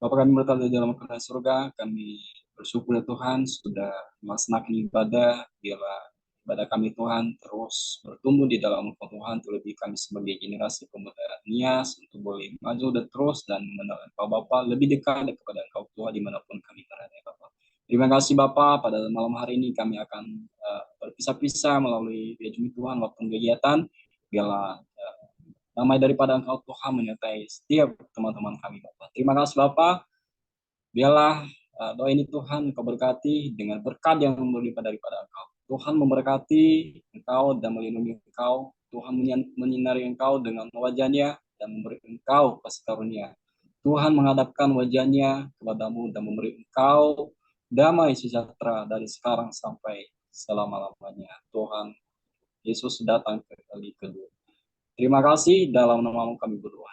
Bapa kami berada di dalam kerajaan surga, kami bersyukur ya Tuhan sudah melaksanakan ibadah, biarlah ibadah kami Tuhan terus bertumbuh di dalam Engkau Tuhan, terlebih kami sebagai generasi pemuda Nias untuk boleh maju dan terus dan mengenal Engkau Bapa lebih dekat kepada Engkau Tuhan dimanapun kami berada ya Bapa. Terima kasih Bapa, pada malam hari ini kami akan berpisah-pisah melalui Jumi Tuhan waktu kegiatan, biarlah damai daripada Engkau Tuhan menyertai setiap teman-teman kami Bapak. Terima kasih Bapak. Biarlah doa ini Tuhan Engkau berkati dengan berkat yang berlipat daripada Engkau. Tuhan memberkati Engkau dan melindungi Engkau. Tuhan menyinari Engkau dengan wajahnya dan memberi Engkau kasih karunia. Tuhan menghadapkan wajahnya kepadamu dan memberi Engkau damai sejahtera dari sekarang sampai selama-lamanya. Tuhan Yesus datang kali kedua. Terima kasih, dalam namamu kami berdoa.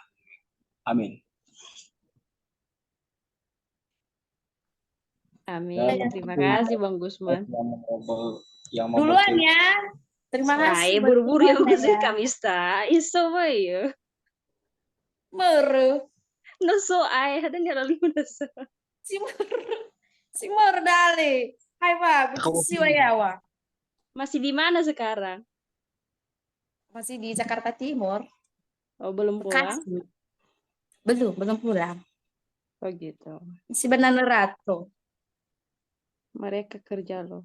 Amin. Amin. Terima kasih Bang Gusman. Yang mau Duluan ya. Terima kasih. Ay, buat buru-buru ya semuanya masih ya. Kamista. Iso ba ya? Meru. Noso ay, ada nggak lalu noso. Si meru. Si meru dali. Hai Pak, si wayawa. Masih di mana sekarang? Masih di Jakarta Timur. Oh, belum pulang? Bekasi. Belum pulang. Oh gitu. Si Banana Ratu. Mereka kerja loh.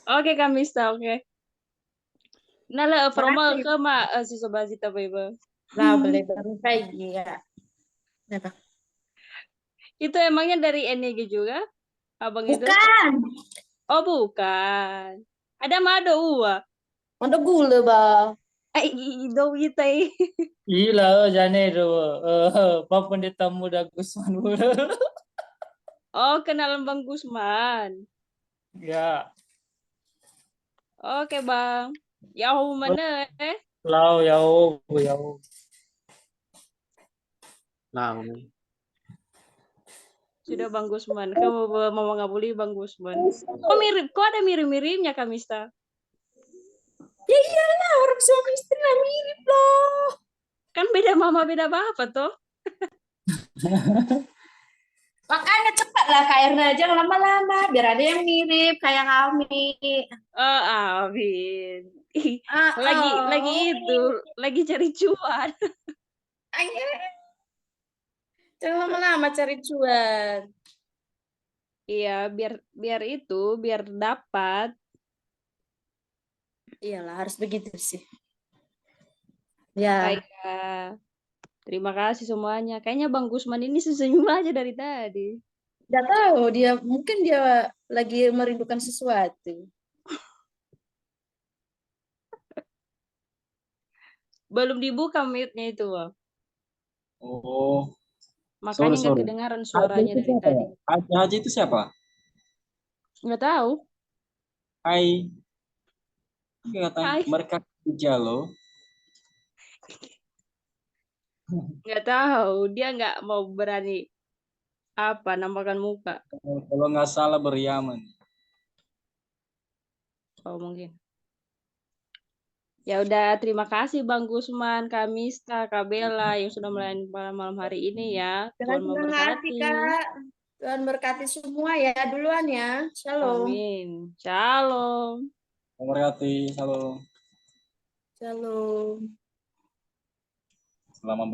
Oke, Kamista, oke. Nala formal Makasih. ke ma si Sobazita Bebe. Lah boleh baru kayak ya. Kenapa? Itu emangnya dari NEG juga? Abang itu? Bukan. Oh, bukan. Ada mado uwa. Ada gula, Bang. Do itai. Gila, Janeiro. Papandita muda Gusman. Oh, kenalan Bang Gusman. Ya, Oke, Bang. Yahoo mana lau yau, yau. Lau. Sudah Bang Gusman. Kamu mau ngabuli Bang Gusman. Kok mirip? Kok ada mirip-miripnya Kamista? Ya iyalah, orang suami istri lah mirip loh. Kan beda mama, beda bapak toh. Makanya cepatlah Kak Erna, jangan lama-lama biar ada yang mirip kayak kami. Oh, Amin. Ih, Ah, lagi itu, lagi cari cuan. Ayo. Jangan lama-lama cari cuan. Iya, biar dapat. Iyalah, harus begitu sih. Ya, Baiklah. Terima kasih semuanya. Kayaknya Bang Gusman ini senyum aja dari tadi. nggak tahu mungkin dia lagi merindukan sesuatu. Belum dibuka mute-nya itu, Bang. Oh, Makanya nggak sorry. kedengaran Haji suaranya itu dari siapa tadi. ya? Haji itu siapa? Nggak tahu. Hai. Katanya Hai. mereka kerja loh. Nggak tahu. Dia nggak mau berani nampakkan muka. Kalau nggak salah beryaman. Oh, mungkin. Ya udah, terima kasih Bang Gusman, Kak Mista, Kak Bella yang sudah melayani pada malam hari ini ya. Jangan Tuhan senang hati, memberkati. Kak. Tuhan berkati semua ya. Duluan ya. Shalom. Amin. Shalom. Memberkati, halo. Shalom. Selamat